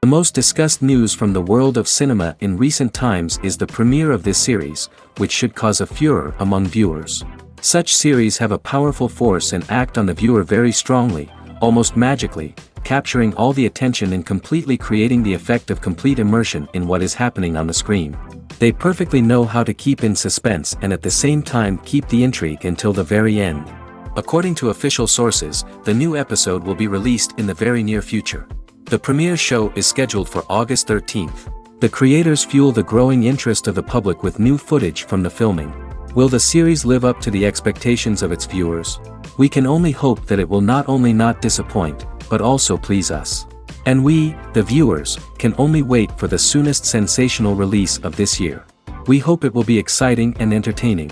The most discussed news from the world of cinema in recent times is the premiere of this series, which should cause a furor among viewers. Such series have a powerful force and act on the viewer very strongly, almost magically, capturing all the attention and completely creating the effect of complete immersion in what is happening on the screen. They perfectly know how to keep in suspense and at the same time keep the intrigue until the very end. According to official sources, the new episode will be released in the very near future. The premiere show is scheduled for August 13th. The creators fuel the growing interest of the public with new footage from the filming. Will the series live up to the expectations of its viewers? We can only hope that it will not only not disappoint, but also please us. And we, the viewers, can only wait for the soonest sensational release of this year. We hope it will be exciting and entertaining.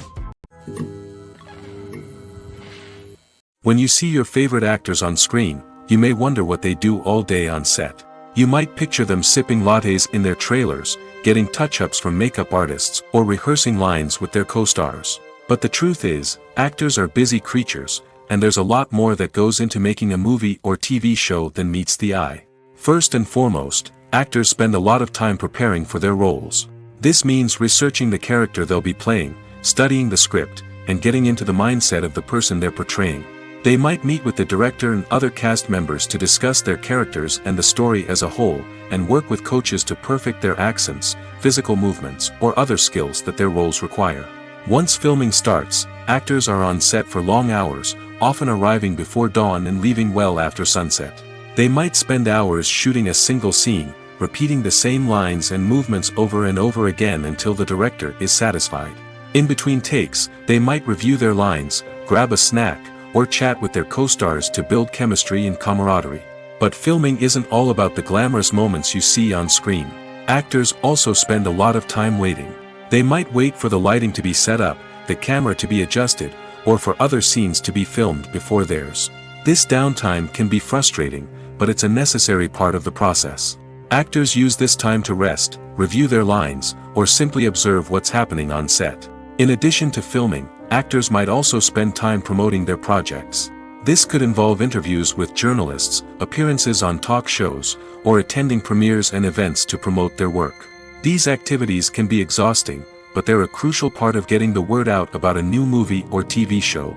When you see your favorite actors on screen, you may wonder what they do all day on set. You might picture them sipping lattes in their trailers, getting touch-ups from makeup artists, or rehearsing lines with their co-stars. But the truth is, actors are busy creatures, and there's a lot more that goes into making a movie or TV show than meets the eye. First and foremost, actors spend a lot of time preparing for their roles. This means researching the character they'll be playing, studying the script, and getting into the mindset of the person they're portraying. They might meet with the director and other cast members to discuss their characters and the story as a whole, and work with coaches to perfect their accents, physical movements, or other skills that their roles require. Once filming starts, actors are on set for long hours, often arriving before dawn and leaving well after sunset. They might spend hours shooting a single scene, repeating the same lines and movements over and over again until the director is satisfied. In between takes, they might review their lines, grab a snack, or chat with their co-stars to build chemistry and camaraderie. But filming isn't all about the glamorous moments you see on screen. Actors also spend a lot of time waiting. They might wait for the lighting to be set up, the camera to be adjusted, or for other scenes to be filmed before theirs. This downtime can be frustrating, but it's a necessary part of the process. Actors use this time to rest, review their lines, or simply observe what's happening on set. In addition to filming, actors might also spend time promoting their projects. This could involve interviews with journalists, appearances on talk shows, or attending premieres and events to promote their work. These activities can be exhausting, but they're a crucial part of getting the word out about a new movie or TV show.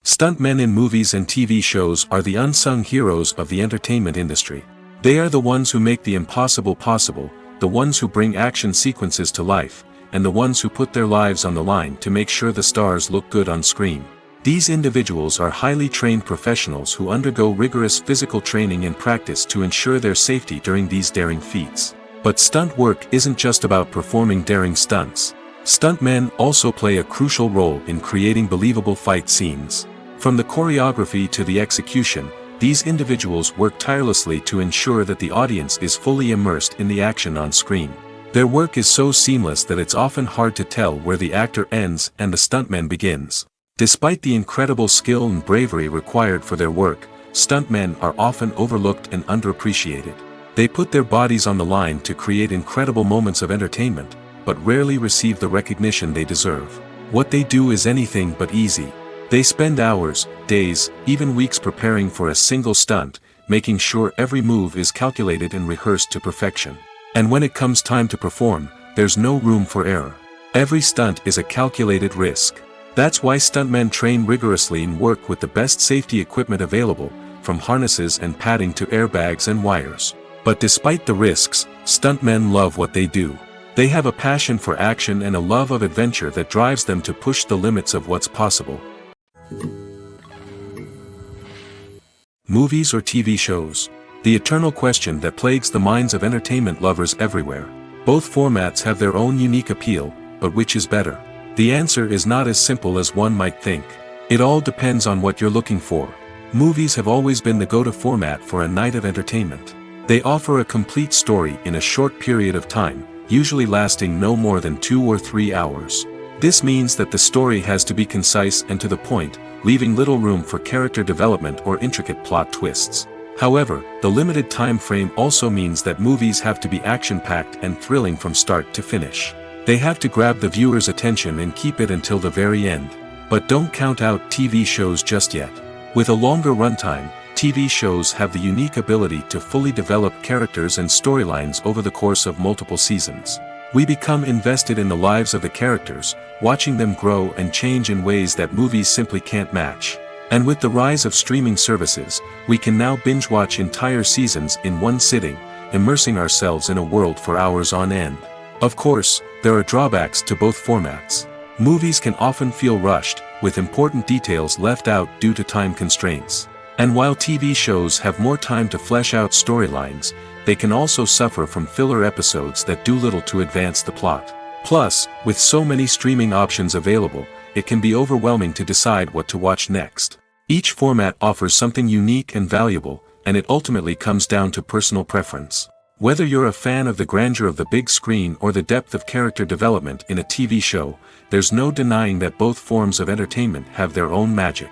Stuntmen in movies and TV shows are the unsung heroes of the entertainment industry. They are the ones who make the impossible possible, the ones who bring action sequences to life, and the ones who put their lives on the line to make sure the stars look good on screen. These individuals are highly trained professionals who undergo rigorous physical training and practice to ensure their safety during these daring feats. But stunt work isn't just about performing daring stunts. Stuntmen also play a crucial role in creating believable fight scenes. From the choreography to the execution, these individuals work tirelessly to ensure that the audience is fully immersed in the action on screen. Their work is so seamless that it's often hard to tell where the actor ends and the stuntman begins. Despite the incredible skill and bravery required for their work, stuntmen are often overlooked and underappreciated. They put their bodies on the line to create incredible moments of entertainment, but rarely receive the recognition they deserve. What they do is anything but easy. They spend hours, days, even weeks preparing for a single stunt, making sure every move is calculated and rehearsed to perfection. And when it comes time to perform, there's no room for error. Every stunt is a calculated risk. That's why stuntmen train rigorously and work with the best safety equipment available, from harnesses and padding to airbags and wires. But despite the risks, stuntmen love what they do. They have a passion for action and a love of adventure that drives them to push the limits of what's possible. Movies or TV shows? The eternal question that plagues the minds of entertainment lovers everywhere. Both formats have their own unique appeal, but which is better? The answer is not as simple as one might think. It all depends on what you're looking for. Movies have always been the go-to format for a night of entertainment. They offer a complete story in a short period of time, usually lasting no more than 2 or 3 hours. This means that the story has to be concise and to the point, leaving little room for character development or intricate plot twists. However, the limited time frame also means that movies have to be action-packed and thrilling from start to finish. They have to grab the viewer's attention and keep it until the very end. But don't count out TV shows just yet. With a longer runtime, TV shows have the unique ability to fully develop characters and storylines over the course of multiple seasons. We become invested in the lives of the characters, watching them grow and change in ways that movies simply can't match. And with the rise of streaming services, we can now binge-watch entire seasons in one sitting, immersing ourselves in a world for hours on end. Of course, there are drawbacks to both formats. Movies can often feel rushed, with important details left out due to time constraints. And while TV shows have more time to flesh out storylines, they can also suffer from filler episodes that do little to advance the plot. Plus, with so many streaming options available, it can be overwhelming to decide what to watch next. Each format offers something unique and valuable, and it ultimately comes down to personal preference. Whether you're a fan of the grandeur of the big screen or the depth of character development in a TV show, there's no denying that both forms of entertainment have their own magic.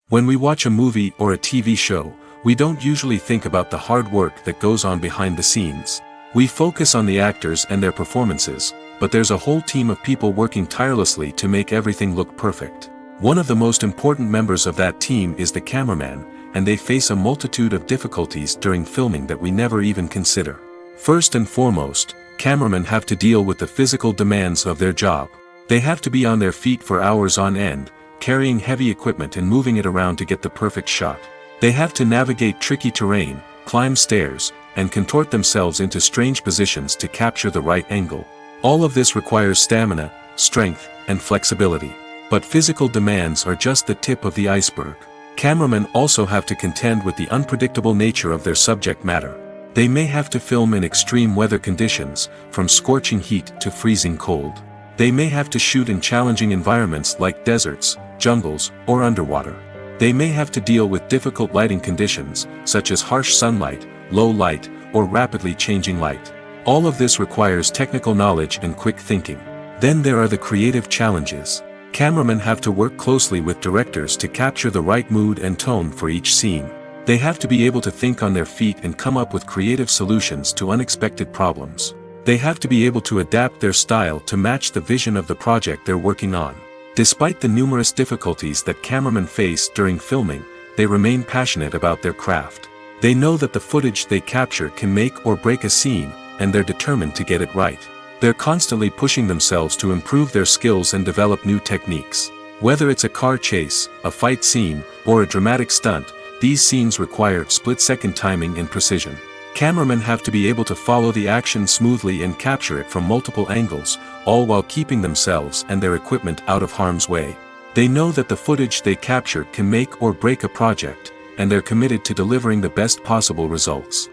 When we watch a movie or a TV show, we don't usually think about the hard work that goes on behind the scenes. We focus on the actors and their performances, but there's a whole team of people working tirelessly to make everything look perfect. One of the most important members of that team is the cameraman, and they face a multitude of difficulties during filming that we never even consider. First and foremost, cameramen have to deal with the physical demands of their job. They have to be on their feet for hours on end, carrying heavy equipment and moving it around to get the perfect shot. They have to navigate tricky terrain, climb stairs, and contort themselves into strange positions to capture the right angle. All of this requires stamina, strength, and flexibility. But physical demands are just the tip of the iceberg. Cameramen also have to contend with the unpredictable nature of their subject matter. They may have to film in extreme weather conditions, from scorching heat to freezing cold. They may have to shoot in challenging environments like deserts, jungles, or underwater. They may have to deal with difficult lighting conditions, such as harsh sunlight, low light, or rapidly changing light. All of this requires technical knowledge and quick thinking. Then there are the creative challenges. Cameramen have to work closely with directors to capture the right mood and tone for each scene. They have to be able to think on their feet and come up with creative solutions to unexpected problems. They have to be able to adapt their style to match the vision of the project they're working on. Despite the numerous difficulties that cameramen face during filming, they remain passionate about their craft. They know that the footage they capture can make or break a scene, and they're determined to get it right. They're constantly pushing themselves to improve their skills and develop new techniques. Whether it's a car chase, a fight scene, or a dramatic stunt, these scenes require split-second timing and precision. Cameramen have to be able to follow the action smoothly and capture it from multiple angles, all while keeping themselves and their equipment out of harm's way. They know that the footage they capture can make or break a project, and they're committed to delivering the best possible results.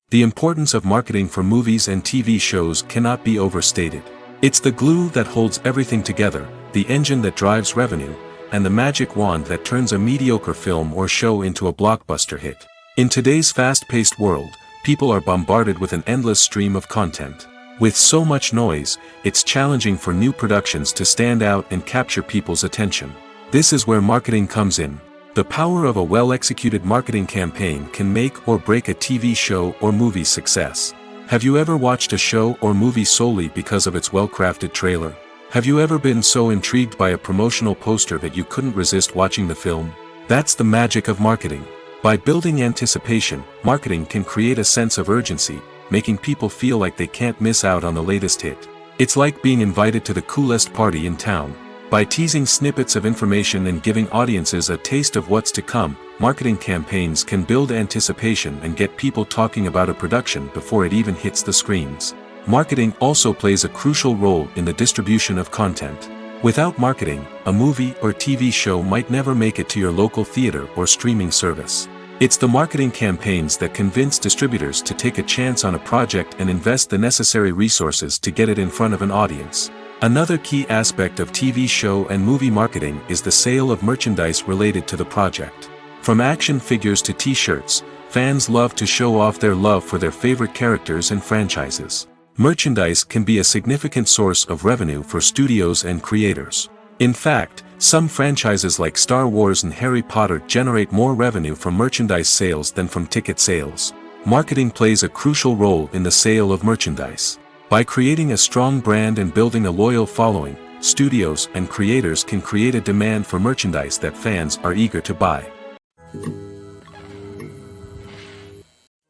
The importance of marketing for movies and TV shows cannot be overstated. It's the glue that holds everything together, the engine that drives revenue, and the magic wand that turns a mediocre film or show into a blockbuster hit. In today's fast-paced world, people are bombarded with an endless stream of content. With so much noise, it's challenging for new productions to stand out and capture people's attention. This is where marketing comes in. The power of a well-executed marketing campaign can make or break a TV show or movie's success. Have you ever watched a show or movie solely because of its well-crafted trailer? Have you ever been so intrigued by a promotional poster that you couldn't resist watching the film? That's the magic of marketing. By building anticipation, marketing can create a sense of urgency, making people feel like they can't miss out on the latest hit. It's like being invited to the coolest party in town. By teasing snippets of information and giving audiences a taste of what's to come, marketing campaigns can build anticipation and get people talking about a production before it even hits the screens. Marketing also plays a crucial role in the distribution of content. Without marketing, a movie or TV show might never make it to your local theater or streaming service. It's the marketing campaigns that convince distributors to take a chance on a project and invest the necessary resources to get it in front of an audience. Another key aspect of TV show and movie marketing is the sale of merchandise related to the project. From action figures to t-shirts, fans love to show off their love for their favorite characters and franchises. Merchandise can be a significant source of revenue for studios and creators. In fact, some franchises like Star Wars and Harry Potter generate more revenue from merchandise sales than from ticket sales. Marketing plays a crucial role in the sale of merchandise. By creating a strong brand and building a loyal following, studios and creators can create a demand for merchandise that fans are eager to buy.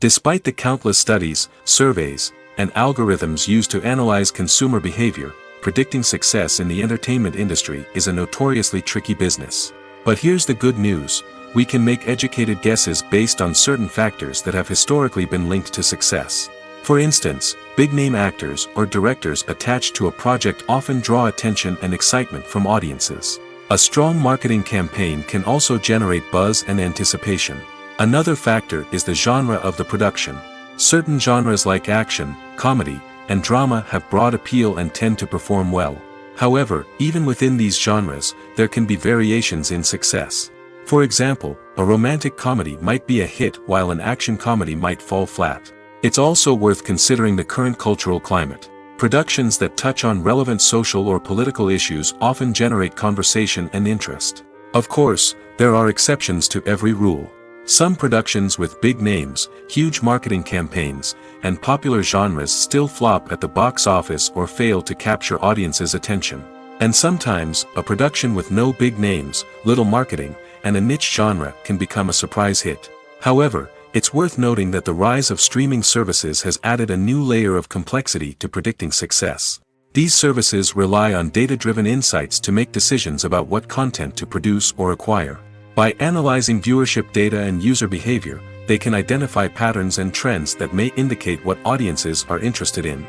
Despite the countless studies, surveys, and algorithms used to analyze consumer behavior, predicting success in the entertainment industry is a notoriously tricky business. But here's the good news: we can make educated guesses based on certain factors that have historically been linked to success. For instance, big-name actors or directors attached to a project often draw attention and excitement from audiences. A strong marketing campaign can also generate buzz and anticipation. Another factor is the genre of the production. Certain genres like action, comedy, and drama have broad appeal and tend to perform well. However, even within these genres, there can be variations in success. For example, a romantic comedy might be a hit while an action comedy might fall flat. It's also worth considering the current cultural climate. Productions that touch on relevant social or political issues often generate conversation and interest. Of course, there are exceptions to every rule. Some productions with big names, huge marketing campaigns, and popular genres still flop at the box office or fail to capture audiences' attention. And sometimes, a production with no big names, little marketing, and a niche genre can become a surprise hit. However, it's worth noting that the rise of streaming services has added a new layer of complexity to predicting success. These services rely on data-driven insights to make decisions about what content to produce or acquire. By analyzing viewership data and user behavior, they can identify patterns and trends that may indicate what audiences are interested in.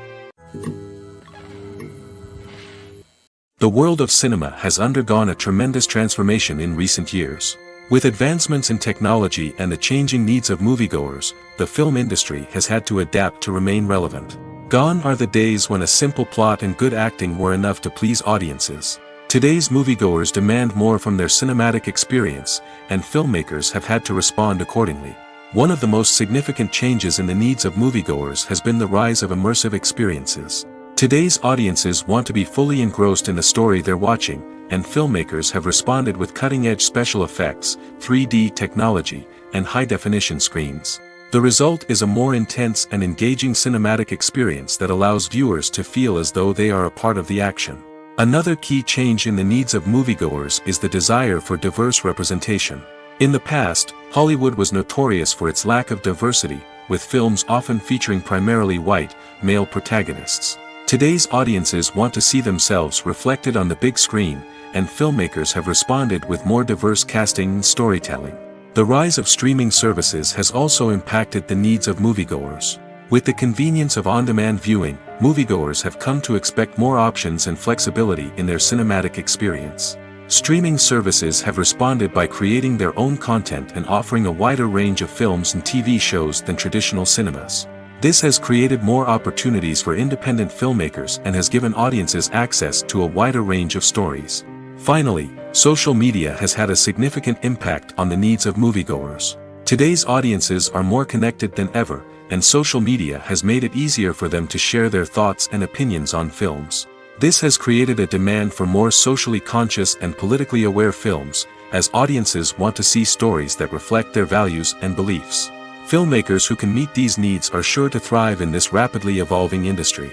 The world of cinema has undergone a tremendous transformation in recent years. With advancements in technology and the changing needs of moviegoers, the film industry has had to adapt to remain relevant. Gone are the days when a simple plot and good acting were enough to please audiences. Today's moviegoers demand more from their cinematic experience, and filmmakers have had to respond accordingly. One of the most significant changes in the needs of moviegoers has been the rise of immersive experiences. Today's audiences want to be fully engrossed in the story they're watching, and filmmakers have responded with cutting-edge special effects, 3D technology, and high-definition screens. The result is a more intense and engaging cinematic experience that allows viewers to feel as though they are a part of the action. Another key change in the needs of moviegoers is the desire for diverse representation. In the past, Hollywood was notorious for its lack of diversity, with films often featuring primarily white, male protagonists. Today's audiences want to see themselves reflected on the big screen, and filmmakers have responded with more diverse casting and storytelling. The rise of streaming services has also impacted the needs of moviegoers. With the convenience of on-demand viewing, moviegoers have come to expect more options and flexibility in their cinematic experience. Streaming services have responded by creating their own content and offering a wider range of films and TV shows than traditional cinemas. This has created more opportunities for independent filmmakers and has given audiences access to a wider range of stories. Finally, social media has had a significant impact on the needs of moviegoers. Today's audiences are more connected than ever, and social media has made it easier for them to share their thoughts and opinions on films. This has created a demand for more socially conscious and politically aware films, as audiences want to see stories that reflect their values and beliefs. Filmmakers who can meet these needs are sure to thrive in this rapidly evolving industry.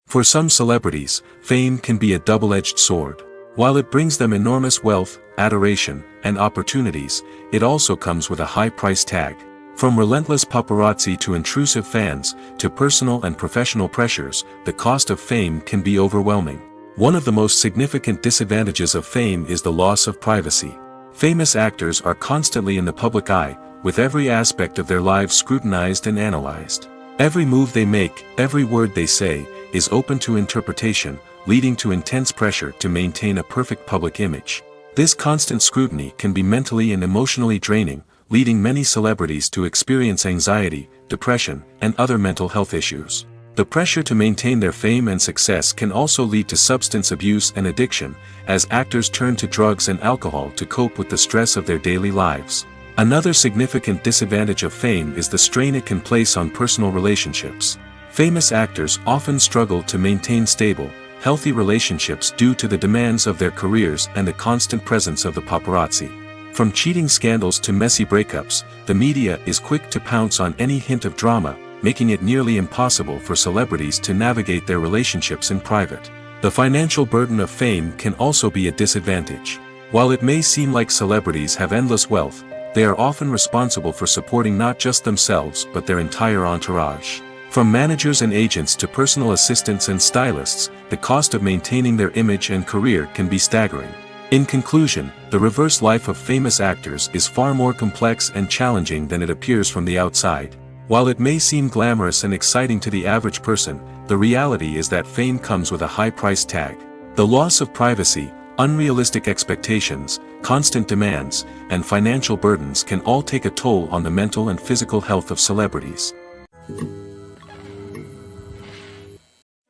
For some celebrities, fame can be a double-edged sword. While it brings them enormous wealth, adoration, and opportunities, it also comes with a high price tag. From relentless paparazzi to intrusive fans, to personal and professional pressures, the cost of fame can be overwhelming. One of the most significant disadvantages of fame is the loss of privacy. Famous actors are constantly in the public eye, with every aspect of their lives scrutinized and analyzed. Every move they make, every word they say, is open to interpretation, leading to intense pressure to maintain a perfect public image. This constant scrutiny can be mentally and emotionally draining, leading many celebrities to experience anxiety, depression, and other mental health issues. The pressure to maintain their fame and success can also lead to substance abuse and addiction, as actors turn to drugs and alcohol to cope with the stress of their daily lives. Another significant disadvantage of fame is the strain it can place on personal relationships. Famous actors often struggle to maintain stable, healthy relationships due to the demands of their careers and the constant presence of the paparazzi. From cheating scandals to messy breakups, the media is quick to pounce on any hint of drama, making it nearly impossible for celebrities to navigate their relationships in private. The financial burden of fame can also be a disadvantage. While it may seem like celebrities have endless wealth, they are often responsible for supporting not just themselves but their entire entourage. From managers and agents to personal assistants and stylists, the cost of maintaining their image and career can be staggering. In conclusion, the reverse life of famous actors is far more complex and challenging than it appears from the outside. While it may seem glamorous and exciting to the average person, the reality is that fame comes with a high price tag. The loss of privacy, unrealistic expectations, constant demands, and financial burdens can all take a toll on the mental and physical health of celebrities.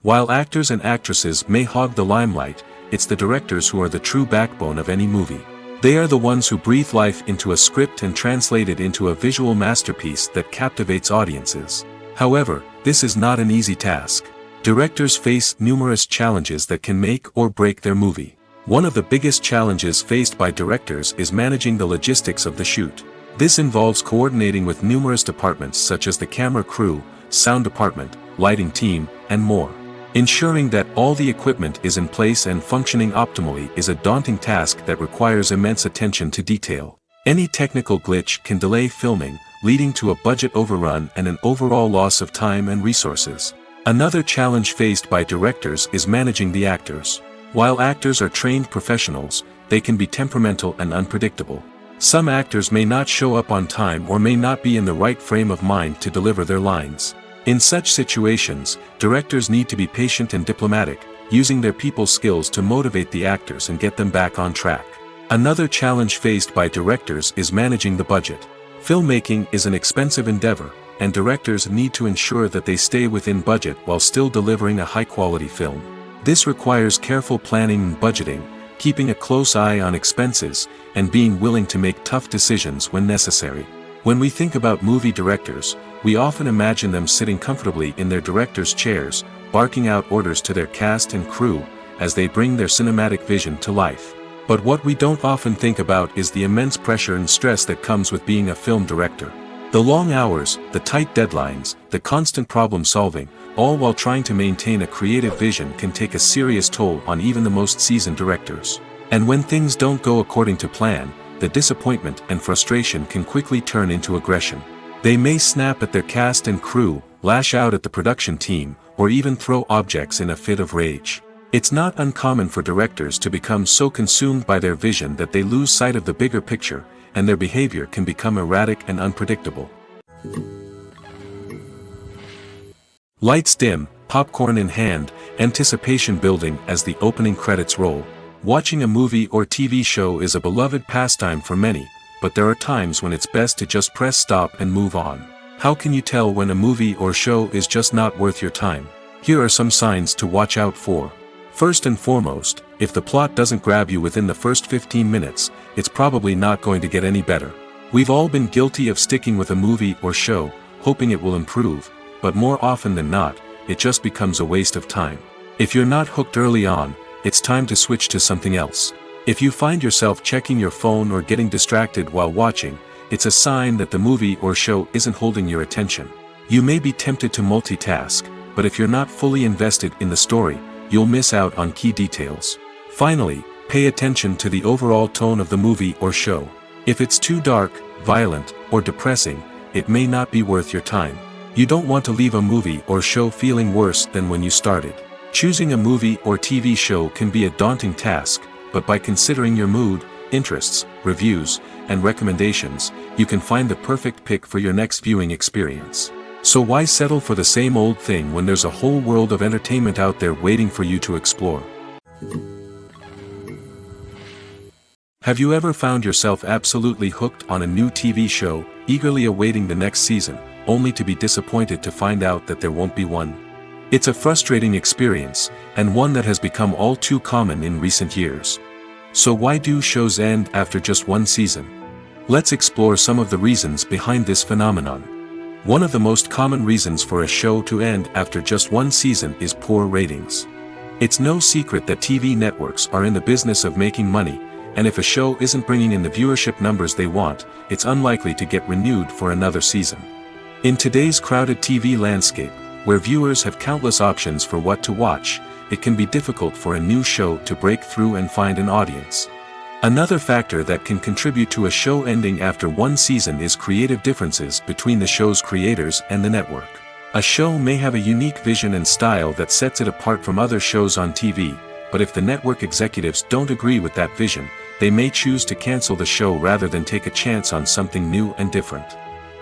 While actors and actresses may hog the limelight, it's the directors who are the true backbone of any movie. They are the ones who breathe life into a script and translate it into a visual masterpiece that captivates audiences. However, this is not an easy task. Directors face numerous challenges that can make or break their movie. One of the biggest challenges faced by directors is managing the logistics of the shoot. This involves coordinating with numerous departments such as the camera crew, sound department, lighting team, and more. Ensuring that all the equipment is in place and functioning optimally is a daunting task that requires immense attention to detail. Any technical glitch can delay filming, leading to a budget overrun and an overall loss of time and resources. Another challenge faced by directors is managing the actors. While actors are trained professionals, they can be temperamental and unpredictable. Some actors may not show up on time or may not be in the right frame of mind to deliver their lines. In such situations, directors need to be patient and diplomatic, using their people skills to motivate the actors and get them back on track. Another challenge faced by directors is managing the budget. Filmmaking is an expensive endeavor, and directors need to ensure that they stay within budget while still delivering a high-quality film. This requires careful planning and budgeting, keeping a close eye on expenses, and being willing to make tough decisions when necessary. When we think about movie directors, we often imagine them sitting comfortably in their director's chairs, barking out orders to their cast and crew, as they bring their cinematic vision to life. But what we don't often think about is the immense pressure and stress that comes with being a film director. The long hours, the tight deadlines, the constant problem solving, all while trying to maintain a creative vision can take a serious toll on even the most seasoned directors. And when things don't go according to plan, the disappointment and frustration can quickly turn into aggression. They may snap at their cast and crew, lash out at the production team, or even throw objects in a fit of rage. It's not uncommon for directors to become so consumed by their vision that they lose sight of the bigger picture, and their behavior can become erratic and unpredictable. Lights dim, popcorn in hand, anticipation building as the opening credits roll. Watching a movie or TV show is a beloved pastime for many, but there are times when it's best to just press stop and move on. How can you tell when a movie or show is just not worth your time? Here are some signs to watch out for. First and foremost, if the plot doesn't grab you within the first 15 minutes, it's probably not going to get any better. We've all been guilty of sticking with a movie or show, hoping it will improve, but more often than not, it just becomes a waste of time. If you're not hooked early on, it's time to switch to something else. If you find yourself checking your phone or getting distracted while watching, it's a sign that the movie or show isn't holding your attention. You may be tempted to multitask, but if you're not fully invested in the story, you'll miss out on key details. Finally, pay attention to the overall tone of the movie or show. If it's too dark, violent, or depressing, it may not be worth your time. You don't want to leave a movie or show feeling worse than when you started. Choosing a movie or TV show can be a daunting task, but by considering your mood, interests, reviews, and recommendations, you can find the perfect pick for your next viewing experience. So why settle for the same old thing when there's a whole world of entertainment out there waiting for you to explore? Have you ever found yourself absolutely hooked on a new TV show, eagerly awaiting the next season, only to be disappointed to find out that there won't be one? It's a frustrating experience, and one that has become all too common in recent years. So why do shows end after just one season? Let's explore some of the reasons behind this phenomenon. One of the most common reasons for a show to end after just one season is poor ratings. It's no secret that TV networks are in the business of making money, and if a show isn't bringing in the viewership numbers they want, it's unlikely to get renewed for another season. In today's crowded TV landscape, where viewers have countless options for what to watch, it can be difficult for a new show to break through and find an audience. Another factor that can contribute to a show ending after one season is creative differences between the show's creators and the network. A show may have a unique vision and style that sets it apart from other shows on TV, but if the network executives don't agree with that vision, they may choose to cancel the show rather than take a chance on something new and different.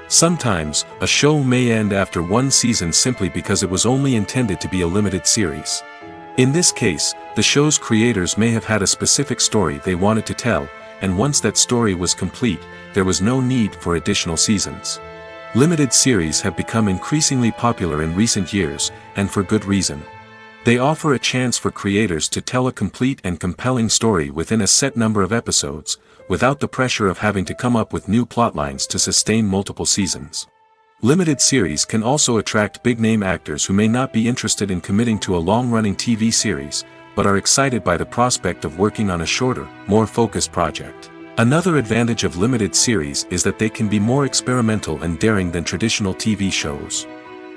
Sometimes, a show may end after one season simply because it was only intended to be a limited series. In this case, the show's creators may have had a specific story they wanted to tell, and once that story was complete, there was no need for additional seasons. Limited series have become increasingly popular in recent years, and for good reason. They offer a chance for creators to tell a complete and compelling story within a set number of episodes, without the pressure of having to come up with new plotlines to sustain multiple seasons. Limited series can also attract big-name actors who may not be interested in committing to a long-running TV series, but are excited by the prospect of working on a shorter, more focused project. Another advantage of limited series is that they can be more experimental and daring than traditional TV shows.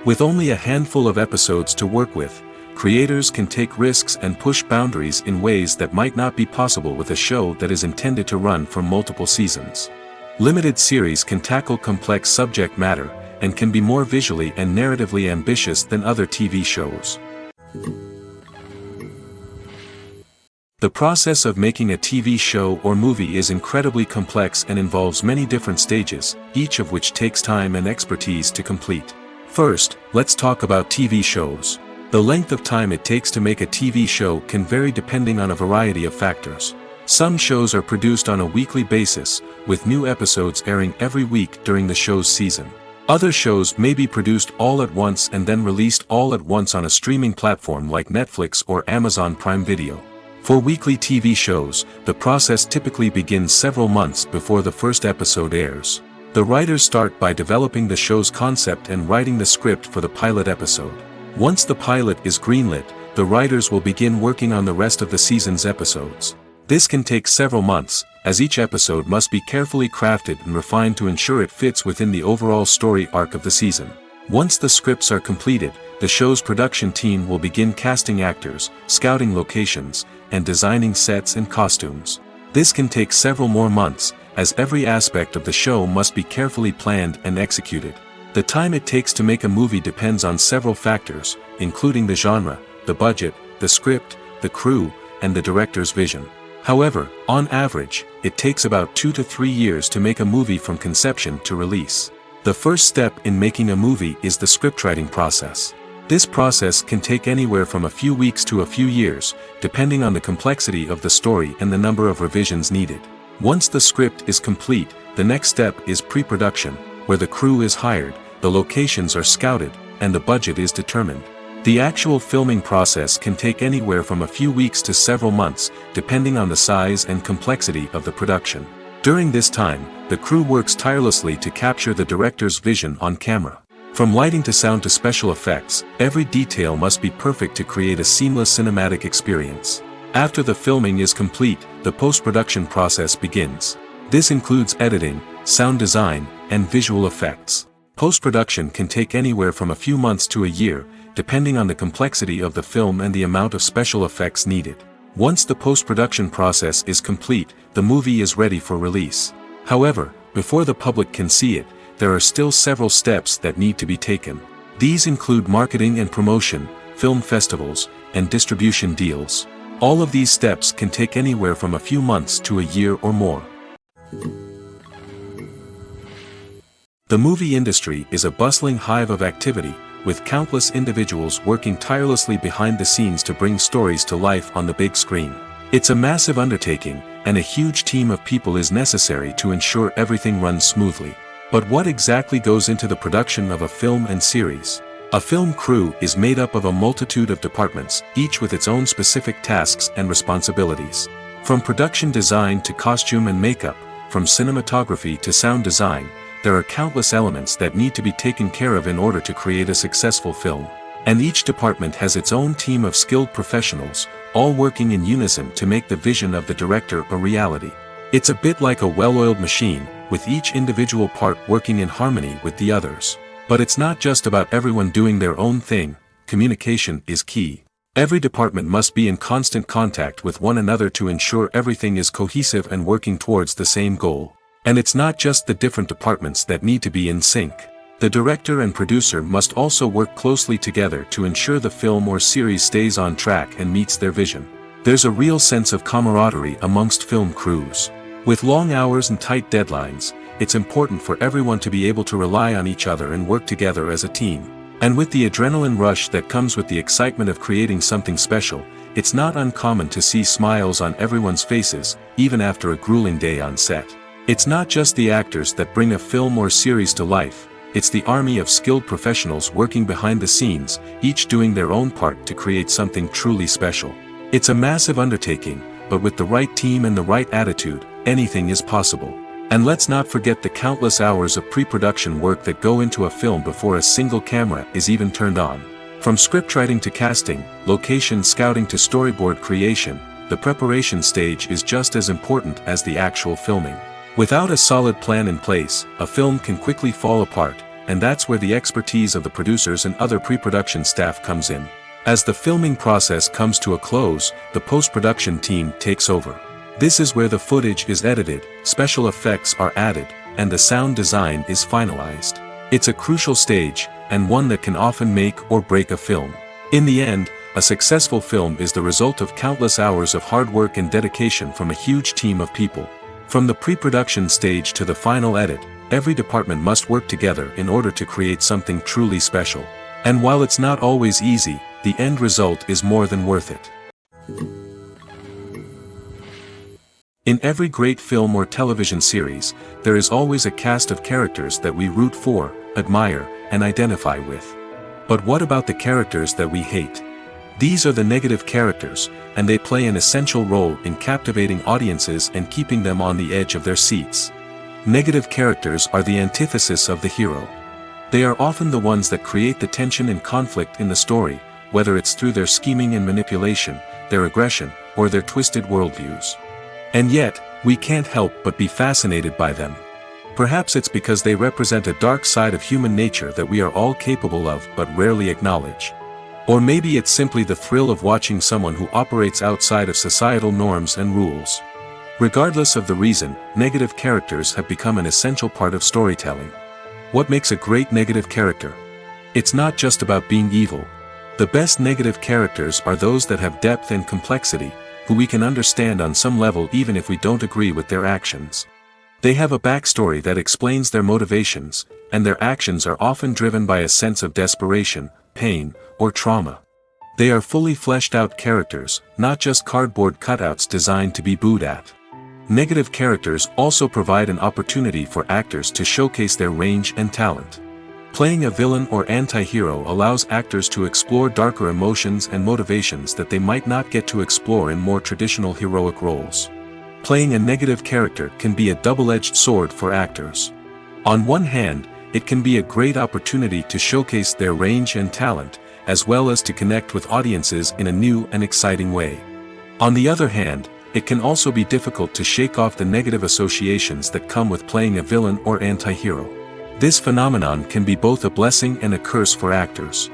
With only a handful of episodes to work with, creators can take risks and push boundaries in ways that might not be possible with a show that is intended to run for multiple seasons. Limited series can tackle complex subject matter, and can be more visually and narratively ambitious than other TV shows. The process of making a TV show or movie is incredibly complex and involves many different stages, each of which takes time and expertise to complete. First, let's talk about TV shows. The length of time it takes to make a TV show can vary depending on a variety of factors. Some shows are produced on a weekly basis, with new episodes airing every week during the show's season. Other shows may be produced all at once and then released all at once on a streaming platform like Netflix or Amazon Prime Video. For weekly TV shows, the process typically begins several months before the first episode airs. The writers start by developing the show's concept and writing the script for the pilot episode. Once the pilot is greenlit, the writers will begin working on the rest of the season's episodes. This can take several months, as each episode must be carefully crafted and refined to ensure it fits within the overall story arc of the season. Once the scripts are completed, the show's production team will begin casting actors, scouting locations, and designing sets and costumes. This can take several more months, as every aspect of the show must be carefully planned and executed. The time it takes to make a movie depends on several factors, including the genre, the budget, the script, the crew, and the director's vision. However, on average, it takes about 2 to 3 years to make a movie from conception to release. The first step in making a movie is the scriptwriting process. This process can take anywhere from a few weeks to a few years, depending on the complexity of the story and the number of revisions needed. Once the script is complete, the next step is pre-production, where the crew is hired, the locations are scouted, and the budget is determined. The actual filming process can take anywhere from a few weeks to several months, depending on the size and complexity of the production. During this time, the crew works tirelessly to capture the director's vision on camera. From lighting to sound to special effects, every detail must be perfect to create a seamless cinematic experience. After the filming is complete, the post-production process begins. This includes editing, sound design, and visual effects. Post-production can take anywhere from a few months to a year, depending on the complexity of the film and the amount of special effects needed. Once the post-production process is complete, the movie is ready for release. However, before the public can see it, there are still several steps that need to be taken. These include marketing and promotion, film festivals, and distribution deals. All of these steps can take anywhere from a few months to a year or more. The movie industry is a bustling hive of activity, with countless individuals working tirelessly behind the scenes to bring stories to life on the big screen. It's a massive undertaking, and a huge team of people is necessary to ensure everything runs smoothly. But what exactly goes into the production of a film and series? A film crew is made up of a multitude of departments, each with its own specific tasks and responsibilities. From production design to costume and makeup, from cinematography to sound design, there are countless elements that need to be taken care of in order to create a successful film. And each department has its own team of skilled professionals, all working in unison to make the vision of the director a reality. It's a bit like a well-oiled machine, with each individual part working in harmony with the others. But it's not just about everyone doing their own thing, communication is key. Every department must be in constant contact with one another to ensure everything is cohesive and working towards the same goal. And it's not just the different departments that need to be in sync. The director and producer must also work closely together to ensure the film or series stays on track and meets their vision. There's a real sense of camaraderie amongst film crews. With long hours and tight deadlines, it's important for everyone to be able to rely on each other and work together as a team. And with the adrenaline rush that comes with the excitement of creating something special, it's not uncommon to see smiles on everyone's faces, even after a grueling day on set. It's not just the actors that bring a film or series to life, it's the army of skilled professionals working behind the scenes, each doing their own part to create something truly special. It's a massive undertaking, but with the right team and the right attitude, anything is possible. And let's not forget the countless hours of pre-production work that go into a film before a single camera is even turned on. From scriptwriting to casting, location scouting to storyboard creation, the preparation stage is just as important as the actual filming. Without a solid plan in place, a film can quickly fall apart, and that's where the expertise of the producers and other pre-production staff comes in. As the filming process comes to a close, the post-production team takes over. This is where the footage is edited, special effects are added, and the sound design is finalized. It's a crucial stage, and one that can often make or break a film. In the end, a successful film is the result of countless hours of hard work and dedication from a huge team of people. From the pre-production stage to the final edit, every department must work together in order to create something truly special. And while it's not always easy, the end result is more than worth it. In every great film or television series, there is always a cast of characters that we root for, admire, and identify with. But what about the characters that we hate? These are the negative characters, and they play an essential role in captivating audiences and keeping them on the edge of their seats. Negative characters are the antithesis of the hero. They are often the ones that create the tension and conflict in the story, whether it's through their scheming and manipulation, their aggression, or their twisted worldviews. And yet, we can't help but be fascinated by them. Perhaps it's because they represent a dark side of human nature that we are all capable of but rarely acknowledge. Or maybe it's simply the thrill of watching someone who operates outside of societal norms and rules. Regardless of the reason, negative characters have become an essential part of storytelling. What makes a great negative character? It's not just about being evil. The best negative characters are those that have depth and complexity, who we can understand on some level even if we don't agree with their actions. They have a backstory that explains their motivations, and their actions are often driven by a sense of desperation, pain, or trauma. They are fully fleshed out characters, not just cardboard cutouts designed to be booed at. Negative characters also provide an opportunity for actors to showcase their range and talent. Playing a villain or anti-hero allows actors to explore darker emotions and motivations that they might not get to explore in more traditional heroic roles. Playing a negative character can be a double-edged sword for actors. On one hand, it can be a great opportunity to showcase their range and talent, as well as to connect with audiences in a new and exciting way. On the other hand, it can also be difficult to shake off the negative associations that come with playing a villain or anti-hero. This phenomenon can be both a blessing and a curse for actors.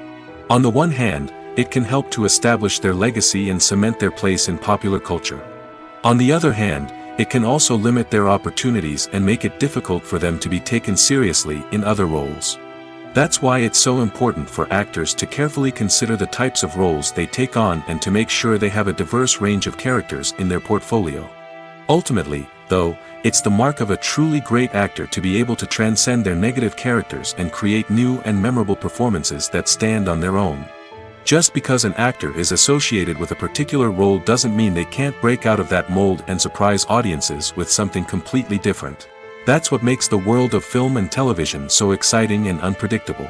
On the one hand, it can help to establish their legacy and cement their place in popular culture. On the other hand, it can also limit their opportunities and make it difficult for them to be taken seriously in other roles. That's why it's so important for actors to carefully consider the types of roles they take on and to make sure they have a diverse range of characters in their portfolio. Ultimately, though, it's the mark of a truly great actor to be able to transcend their negative characters and create new and memorable performances that stand on their own. Just because an actor is associated with a particular role doesn't mean they can't break out of that mold and surprise audiences with something completely different. That's what makes the world of film and television so exciting and unpredictable.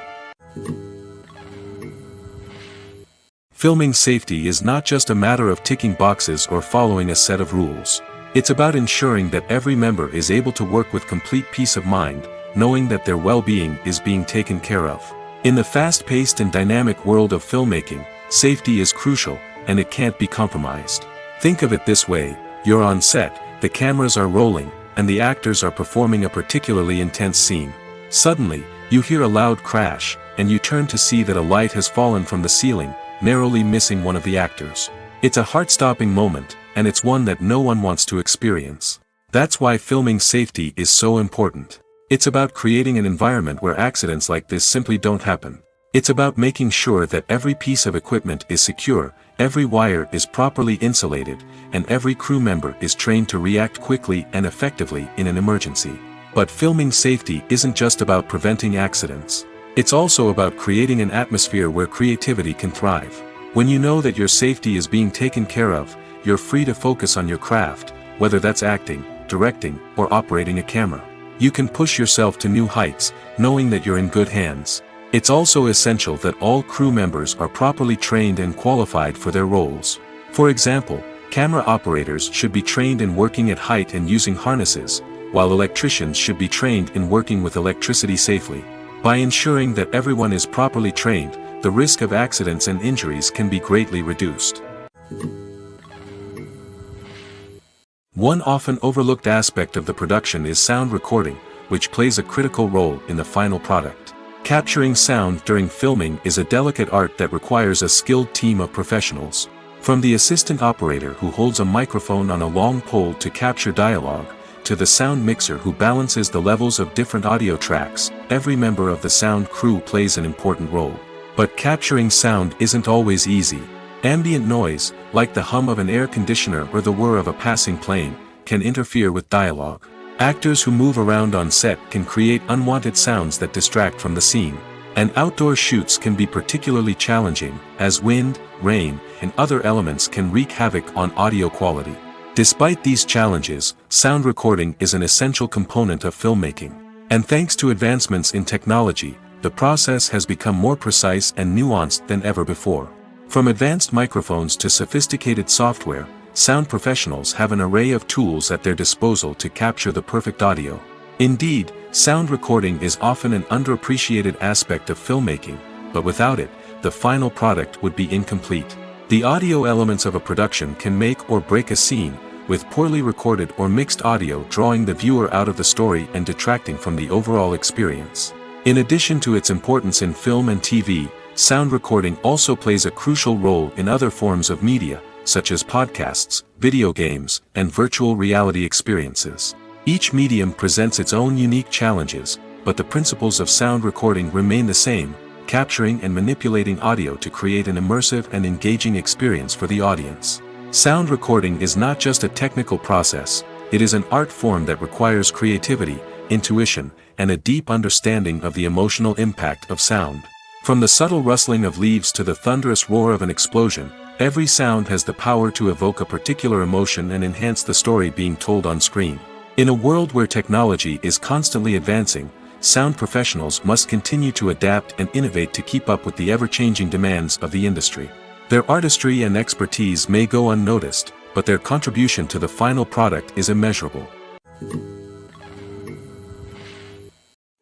Filming safety is not just a matter of ticking boxes or following a set of rules. It's about ensuring that every member is able to work with complete peace of mind, knowing that their well-being is being taken care of. In the fast-paced and dynamic world of filmmaking, safety is crucial, and it can't be compromised. Think of it this way: you're on set, the cameras are rolling, and the actors are performing a particularly intense scene. Suddenly, You hear a loud crash, and you turn to see that a light has fallen from the ceiling, narrowly missing one of the actors. It's a heart-stopping moment, and it's one that no one wants to experience. That's why filming safety is so important. It's about creating an environment where accidents like this simply don't happen. It's about making sure that every piece of equipment is secure, every wire is properly insulated, and every crew member is trained to react quickly and effectively in an emergency. But filming safety isn't just about preventing accidents. It's also about creating an atmosphere where creativity can thrive. When you know that your safety is being taken care of, you're free to focus on your craft, whether that's acting, directing, or operating a camera. You can push yourself to new heights, knowing that you're in good hands. It's also essential that all crew members are properly trained and qualified for their roles. For example, camera operators should be trained in working at height and using harnesses, while electricians should be trained in working with electricity safely. By ensuring that everyone is properly trained, the risk of accidents and injuries can be greatly reduced. One often overlooked aspect of the production is sound recording, which plays a critical role in the final product. Capturing sound during filming is a delicate art that requires a skilled team of professionals. From the assistant operator who holds a microphone on a long pole to capture dialogue, to the sound mixer who balances the levels of different audio tracks, every member of the sound crew plays an important role. But capturing sound isn't always easy. Ambient noise, like the hum of an air conditioner or the whir of a passing plane, can interfere with dialogue. Actors who move around on set can create unwanted sounds that distract from the scene. And outdoor shoots can be particularly challenging, as wind, rain, and other elements can wreak havoc on audio quality. Despite these challenges, sound recording is an essential component of filmmaking. And thanks to advancements in technology, the process has become more precise and nuanced than ever before. From advanced microphones to sophisticated software, sound professionals have an array of tools at their disposal to capture the perfect audio. Indeed, sound recording is often an underappreciated aspect of filmmaking, but without it, the final product would be incomplete. The audio elements of a production can make or break a scene, with poorly recorded or mixed audio drawing the viewer out of the story and detracting from the overall experience. In addition to its importance in film and TV, sound recording also plays a crucial role in other forms of media, such as podcasts, video games, and virtual reality experiences. Each medium presents its own unique challenges, but the principles of sound recording remain the same, capturing and manipulating audio to create an immersive and engaging experience for the audience. Sound recording is not just a technical process, it is an art form that requires creativity, intuition, and a deep understanding of the emotional impact of sound. From the subtle rustling of leaves to the thunderous roar of an explosion, every sound has the power to evoke a particular emotion and enhance the story being told on screen. In a world where technology is constantly advancing, sound professionals must continue to adapt and innovate to keep up with the ever-changing demands of the industry. Their artistry and expertise may go unnoticed, but their contribution to the final product is immeasurable.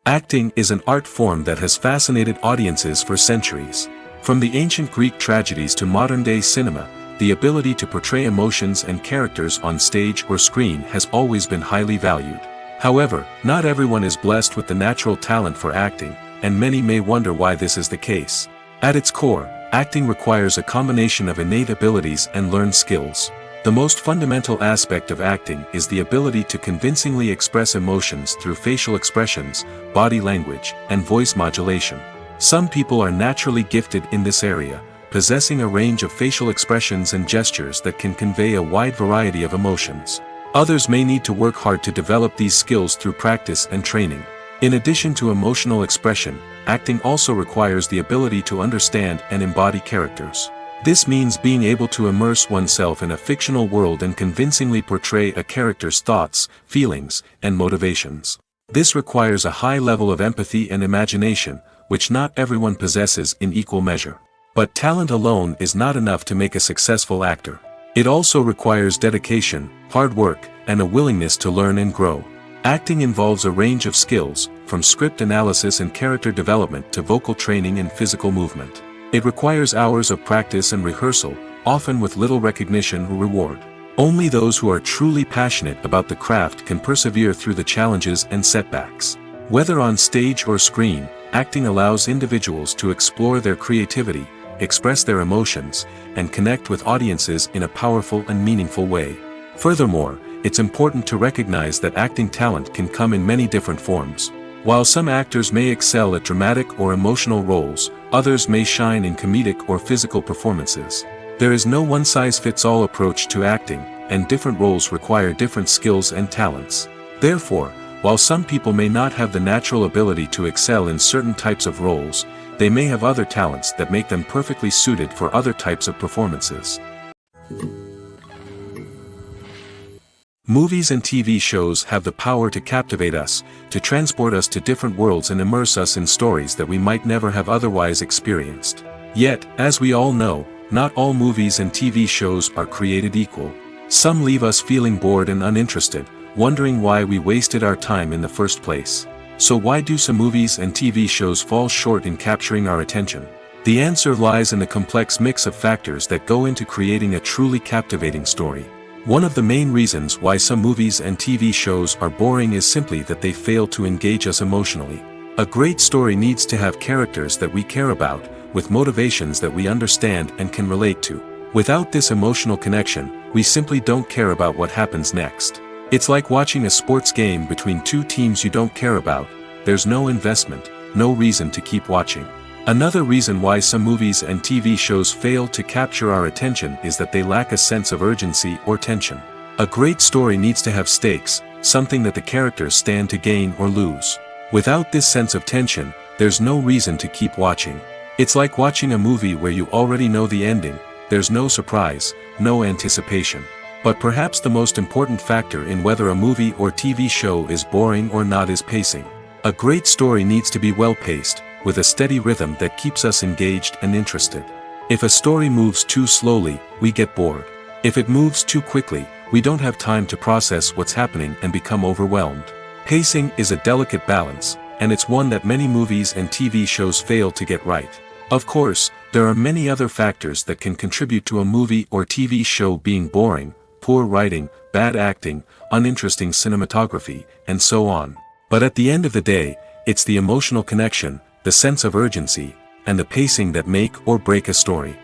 Acting is an art form that has fascinated audiences for centuries. From the ancient Greek tragedies to modern-day cinema, the ability to portray emotions and characters on stage or screen has always been highly valued. However, not everyone is blessed with the natural talent for acting, and many may wonder why this is the case. At its core, acting requires a combination of innate abilities and learned skills. The most fundamental aspect of acting is the ability to convincingly express emotions through facial expressions, body language, and voice modulation. Some people are naturally gifted in this area, possessing a range of facial expressions and gestures that can convey a wide variety of emotions. Others may need to work hard to develop these skills through practice and training. In addition to emotional expression, acting also requires the ability to understand and embody characters. This means being able to immerse oneself in a fictional world and convincingly portray a character's thoughts, feelings, and motivations. This requires a high level of empathy and imagination, which not everyone possesses in equal measure. But talent alone is not enough to make a successful actor. It also requires dedication, hard work, and a willingness to learn and grow. Acting involves a range of skills, from script analysis and character development to vocal training and physical movement. It requires hours of practice and rehearsal, often with little recognition or reward. Only those who are truly passionate about the craft can persevere through the challenges and setbacks. Whether on stage or screen, acting allows individuals to explore their creativity, express their emotions, and connect with audiences in a powerful and meaningful way. Furthermore, it's important to recognize that acting talent can come in many different forms. While some actors may excel at dramatic or emotional roles, others may shine in comedic or physical performances. There is no one-size-fits-all approach to acting, and different roles require different skills and talents. Therefore, while some people may not have the natural ability to excel in certain types of roles, they may have other talents that make them perfectly suited for other types of performances. Movies and TV shows have the power to captivate us, to transport us to different worlds and immerse us in stories that we might never have otherwise experienced. Yet, as we all know, not all movies and TV shows are created equal. Some leave us feeling bored and uninterested, wondering why we wasted our time in the first place. So why do some movies and TV shows fall short in capturing our attention? The answer lies in the complex mix of factors that go into creating a truly captivating story. One of the main reasons why some movies and TV shows are boring is simply that they fail to engage us emotionally. A great story needs to have characters that we care about, with motivations that we understand and can relate to. Without this emotional connection, we simply don't care about what happens next. It's like watching a sports game between two teams you don't care about. There's no investment, no reason to keep watching. Another reason why some movies and TV shows fail to capture our attention is that they lack a sense of urgency or tension. A great story needs to have stakes, something that the characters stand to gain or lose. Without this sense of tension, there's no reason to keep watching. It's like watching a movie where you already know the ending. There's no surprise, no anticipation. But perhaps the most important factor in whether a movie or TV show is boring or not is pacing. A great story needs to be well-paced, with a steady rhythm that keeps us engaged and interested. If a story moves too slowly, we get bored. If it moves too quickly, we don't have time to process what's happening and become overwhelmed. Pacing is a delicate balance, and it's one that many movies and TV shows fail to get right. Of course, there are many other factors that can contribute to a movie or TV show being boring: poor writing, bad acting, uninteresting cinematography, and so on. But at the end of the day, it's the emotional connection, the sense of urgency, and the pacing that make or break a story.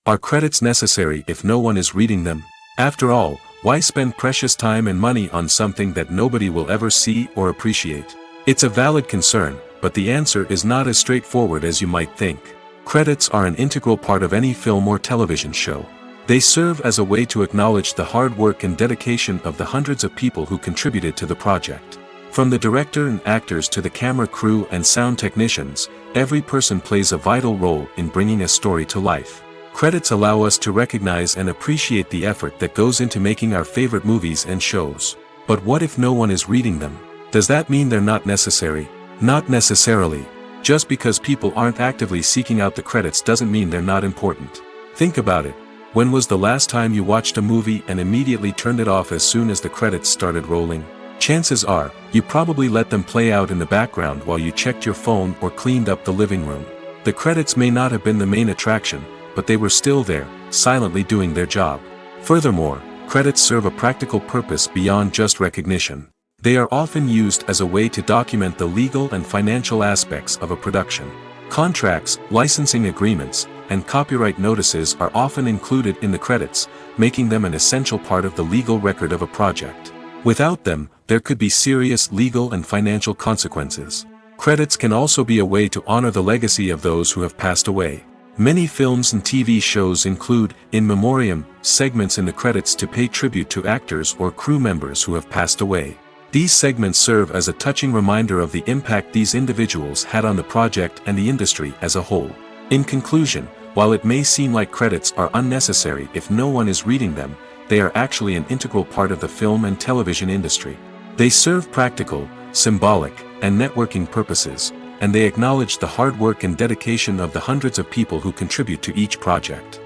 Are credits necessary if no one is reading them? After all, why spend precious time and money on something that nobody will ever see or appreciate? It's a valid concern, but the answer is not as straightforward as you might think. Credits are an integral part of any film or television show. They serve as a way to acknowledge the hard work and dedication of the hundreds of people who contributed to the project. From the director and actors to the camera crew and sound technicians, every person plays a vital role in bringing a story to life. Credits allow us to recognize and appreciate the effort that goes into making our favorite movies and shows. But what if no one is reading them? Does that mean they're not necessary? Not necessarily. Just because people aren't actively seeking out the credits doesn't mean they're not important. Think about it. When was the last time you watched a movie and immediately turned it off as soon as the credits started rolling? Chances are, you probably let them play out in the background while you checked your phone or cleaned up the living room. The credits may not have been the main attraction, but they were still there, silently doing their job. Furthermore, credits serve a practical purpose beyond just recognition. They are often used as a way to document the legal and financial aspects of a production. Contracts, licensing agreements, and copyright notices are often included in the credits, making them an essential part of the legal record of a project. Without them, there could be serious legal and financial consequences. Credits can also be a way to honor the legacy of those who have passed away. Many films and TV shows include, in memoriam, segments in the credits to pay tribute to actors or crew members who have passed away. These segments serve as a touching reminder of the impact these individuals had on the project and the industry as a whole. In conclusion, while it may seem like credits are unnecessary if no one is reading them, they are actually an integral part of the film and television industry. They serve practical, symbolic, and networking purposes, and they acknowledge the hard work and dedication of the hundreds of people who contribute to each project.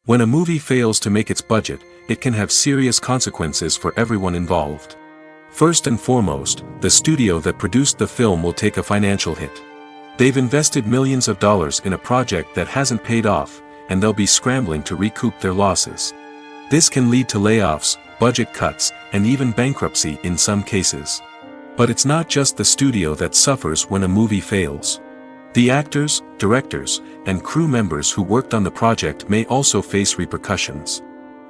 When a movie fails to make its budget, it can have serious consequences for everyone involved. First and foremost, the studio that produced the film will take a financial hit. They've invested millions of dollars in a project that hasn't paid off, and they'll be scrambling to recoup their losses. This can lead to layoffs, budget cuts, and even bankruptcy in some cases. But it's not just the studio that suffers when a movie fails. The actors, directors, and crew members who worked on the project may also face repercussions.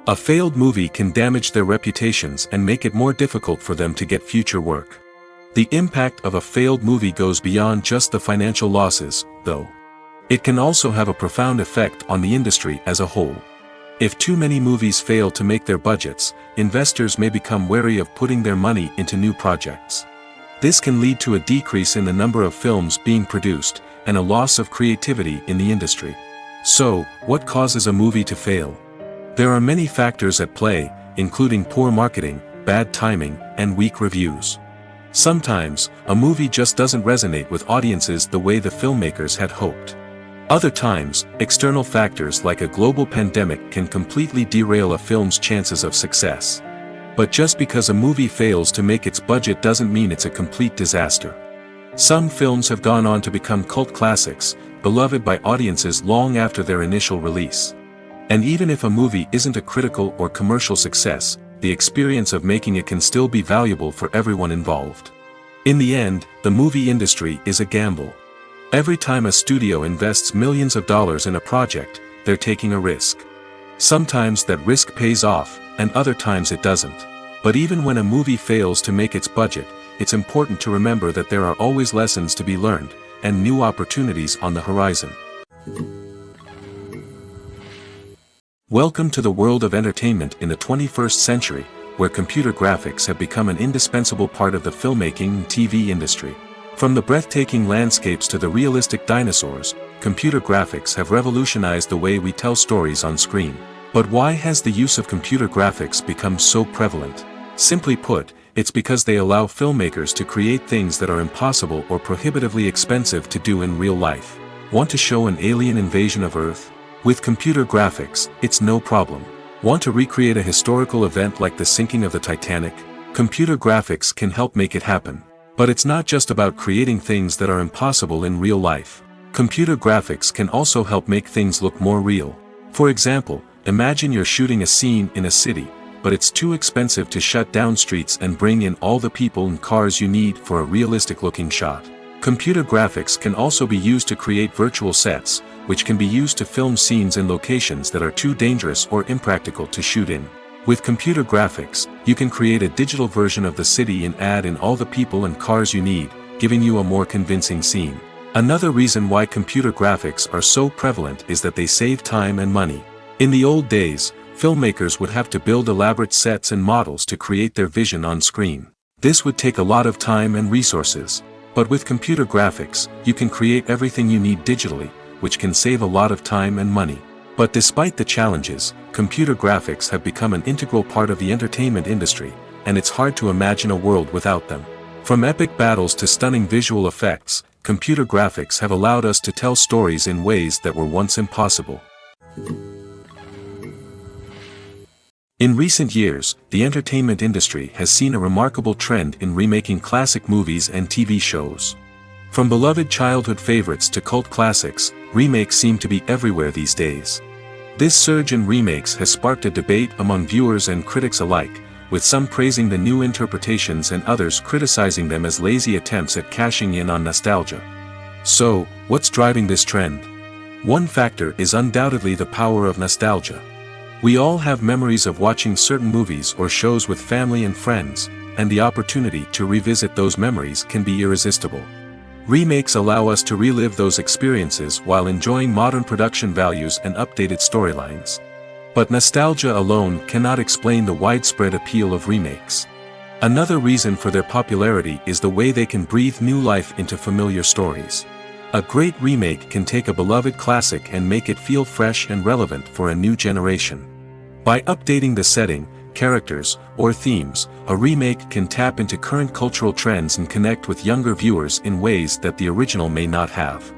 A failed movie can damage their reputations and make it more difficult for them to get future work. The impact of a failed movie goes beyond just the financial losses, though. It can also have a profound effect on the industry as a whole. If too many movies fail to make their budgets, investors may become wary of putting their money into new projects. This can lead to a decrease in the number of films being produced, and a loss of creativity in the industry. So, what causes a movie to fail? There are many factors at play, including poor marketing, bad timing, and weak reviews. Sometimes, a movie just doesn't resonate with audiences the way the filmmakers had hoped. Other times, external factors like a global pandemic can completely derail a film's chances of success. But just because a movie fails to make its budget doesn't mean it's a complete disaster. Some films have gone on to become cult classics, beloved by audiences long after their initial release. And even if a movie isn't a critical or commercial success, the experience of making it can still be valuable for everyone involved. In the end, the movie industry is a gamble. Every time a studio invests millions of dollars in a project, they're taking a risk. Sometimes that risk pays off, and other times it doesn't. But even when a movie fails to make its budget, it's important to remember that there are always lessons to be learned, and new opportunities on the horizon. Welcome to the world of entertainment in the 21st century, where computer graphics have become an indispensable part of the filmmaking and TV industry. From the breathtaking landscapes to the realistic dinosaurs, computer graphics have revolutionized the way we tell stories on screen. But why has the use of computer graphics become so prevalent? Simply put, it's because they allow filmmakers to create things that are impossible or prohibitively expensive to do in real life. Want to show an alien invasion of Earth? With computer graphics, it's no problem. Want to recreate a historical event like the sinking of the Titanic? Computer graphics can help make it happen. But it's not just about creating things that are impossible in real life. Computer graphics can also help make things look more real. For example, imagine you're shooting a scene in a city, but it's too expensive to shut down streets and bring in all the people and cars you need for a realistic-looking shot. Computer graphics can also be used to create virtual sets, which can be used to film scenes in locations that are too dangerous or impractical to shoot in. With computer graphics, you can create a digital version of the city and add in all the people and cars you need, giving you a more convincing scene. Another reason why computer graphics are so prevalent is that they save time and money. In the old days, filmmakers would have to build elaborate sets and models to create their vision on screen. This would take a lot of time and resources. But with computer graphics, you can create everything you need digitally, which can save a lot of time and money. But despite the challenges, computer graphics have become an integral part of the entertainment industry, and it's hard to imagine a world without them. From epic battles to stunning visual effects, computer graphics have allowed us to tell stories in ways that were once impossible. In recent years, the entertainment industry has seen a remarkable trend in remaking classic movies and TV shows. From beloved childhood favorites to cult classics, remakes seem to be everywhere these days. This surge in remakes has sparked a debate among viewers and critics alike, with some praising the new interpretations and others criticizing them as lazy attempts at cashing in on nostalgia. So, what's driving this trend? One factor is undoubtedly the power of nostalgia. We all have memories of watching certain movies or shows with family and friends, and the opportunity to revisit those memories can be irresistible. Remakes allow us to relive those experiences while enjoying modern production values and updated storylines. But nostalgia alone cannot explain the widespread appeal of remakes. Another reason for their popularity is the way they can breathe new life into familiar stories. A great remake can take a beloved classic and make it feel fresh and relevant for a new generation. By updating the setting, characters, or themes, a remake can tap into current cultural trends and connect with younger viewers in ways that the original may not have.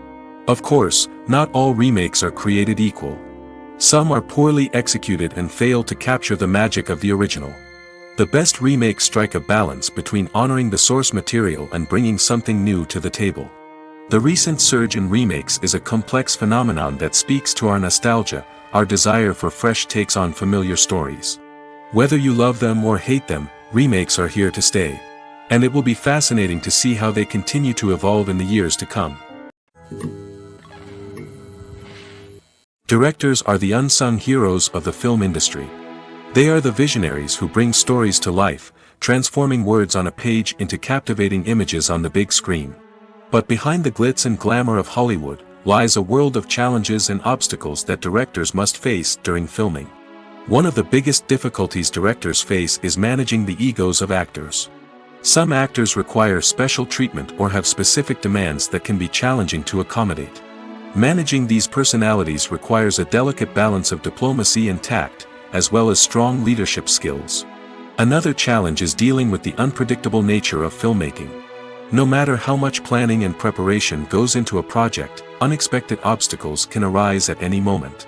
Of course, not all remakes are created equal. Some are poorly executed and fail to capture the magic of the original. The best remakes strike a balance between honoring the source material and bringing something new to the table. The recent surge in remakes is a complex phenomenon that speaks to our nostalgia, our desire for fresh takes on familiar stories. Whether you love them or hate them, remakes are here to stay. And it will be fascinating to see how they continue to evolve in the years to come. Directors are the unsung heroes of the film industry. They are the visionaries who bring stories to life, transforming words on a page into captivating images on the big screen. But behind the glitz and glamour of Hollywood lies a world of challenges and obstacles that directors must face during filming. One of the biggest difficulties directors face is managing the egos of actors. Some actors require special treatment or have specific demands that can be challenging to accommodate. Managing these personalities requires a delicate balance of diplomacy and tact, as well as strong leadership skills. Another challenge is dealing with the unpredictable nature of filmmaking. No matter how much planning and preparation goes into a project, unexpected obstacles can arise at any moment.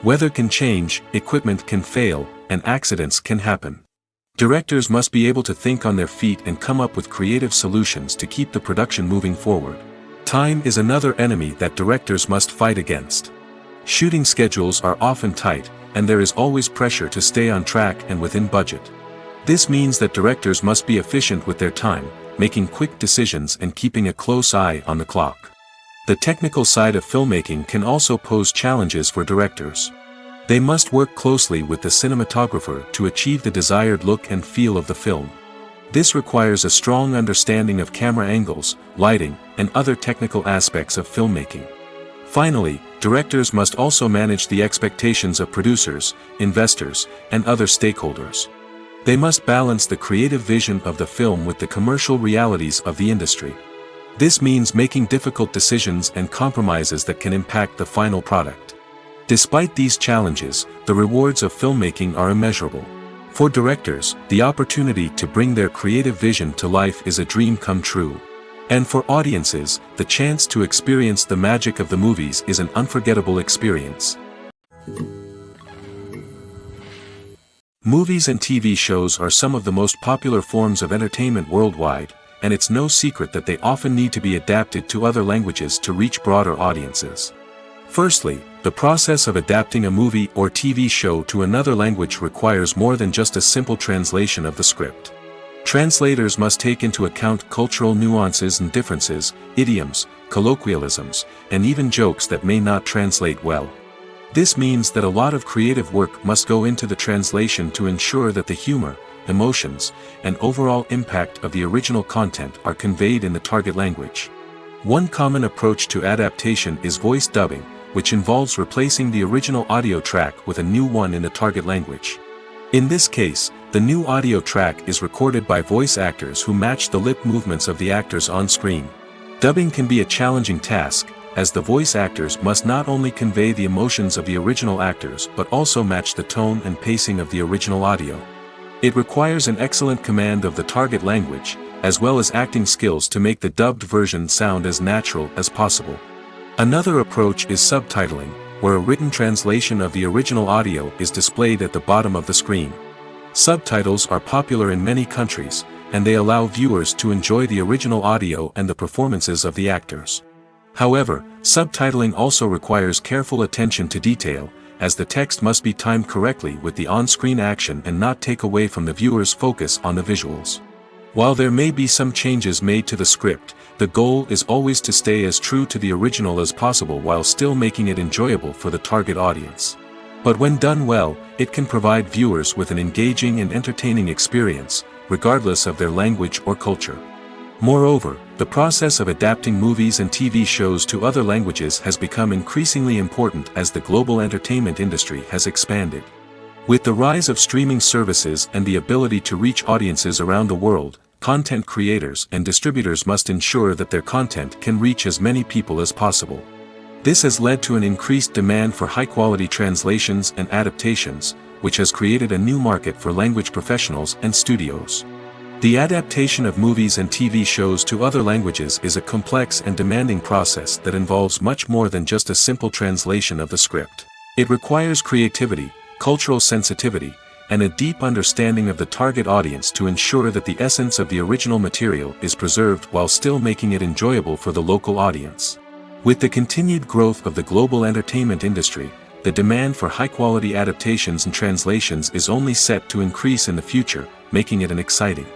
Weather can change, equipment can fail, and accidents can happen. Directors must be able to think on their feet and come up with creative solutions to keep the production moving forward. Time is another enemy that directors must fight against. Shooting schedules are often tight, and there is always pressure to stay on track and within budget. This means that directors must be efficient with their time, making quick decisions and keeping a close eye on the clock. The technical side of filmmaking can also pose challenges for directors. They must work closely with the cinematographer to achieve the desired look and feel of the film. This requires a strong understanding of camera angles, lighting, and other technical aspects of filmmaking. Finally, directors must also manage the expectations of producers, investors, and other stakeholders. They must balance the creative vision of the film with the commercial realities of the industry. This means making difficult decisions and compromises that can impact the final product. Despite these challenges, the rewards of filmmaking are immeasurable. For directors, the opportunity to bring their creative vision to life is a dream come true. And for audiences, the chance to experience the magic of the movies is an unforgettable experience. Movies and TV shows are some of the most popular forms of entertainment worldwide, and it's no secret that they often need to be adapted to other languages to reach broader audiences. Firstly, the process of adapting a movie or TV show to another language requires more than just a simple translation of the script. Translators must take into account cultural nuances and differences, idioms, colloquialisms, and even jokes that may not translate well. This means that a lot of creative work must go into the translation to ensure that the humor, emotions, and overall impact of the original content are conveyed in the target language. One common approach to adaptation is voice dubbing, which involves replacing the original audio track with a new one in the target language. In this case, the new audio track is recorded by voice actors who match the lip movements of the actors on screen. Dubbing can be a challenging task, as the voice actors must not only convey the emotions of the original actors but also match the tone and pacing of the original audio. It requires an excellent command of the target language, as well as acting skills to make the dubbed version sound as natural as possible. Another approach is subtitling, where a written translation of the original audio is displayed at the bottom of the screen. Subtitles are popular in many countries, and they allow viewers to enjoy the original audio and the performances of the actors. However, subtitling also requires careful attention to detail, as the text must be timed correctly with the on-screen action and not take away from the viewer's focus on the visuals. While there may be some changes made to the script, the goal is always to stay as true to the original as possible while still making it enjoyable for the target audience. But when done well, it can provide viewers with an engaging and entertaining experience, regardless of their language or culture. Moreover, the process of adapting movies and TV shows to other languages has become increasingly important as the global entertainment industry has expanded. With the rise of streaming services and the ability to reach audiences around the world, content creators and distributors must ensure that their content can reach as many people as possible. This has led to an increased demand for high-quality translations and adaptations, which has created a new market for language professionals and studios. The adaptation of movies and TV shows to other languages is a complex and demanding process that involves much more than just a simple translation of the script. It requires creativity, cultural sensitivity, and a deep understanding of the target audience to ensure that the essence of the original material is preserved while still making it enjoyable for the local audience. With the continued growth of the global entertainment industry, the demand for high-quality adaptations and translations is only set to increase in the future, making it an exciting.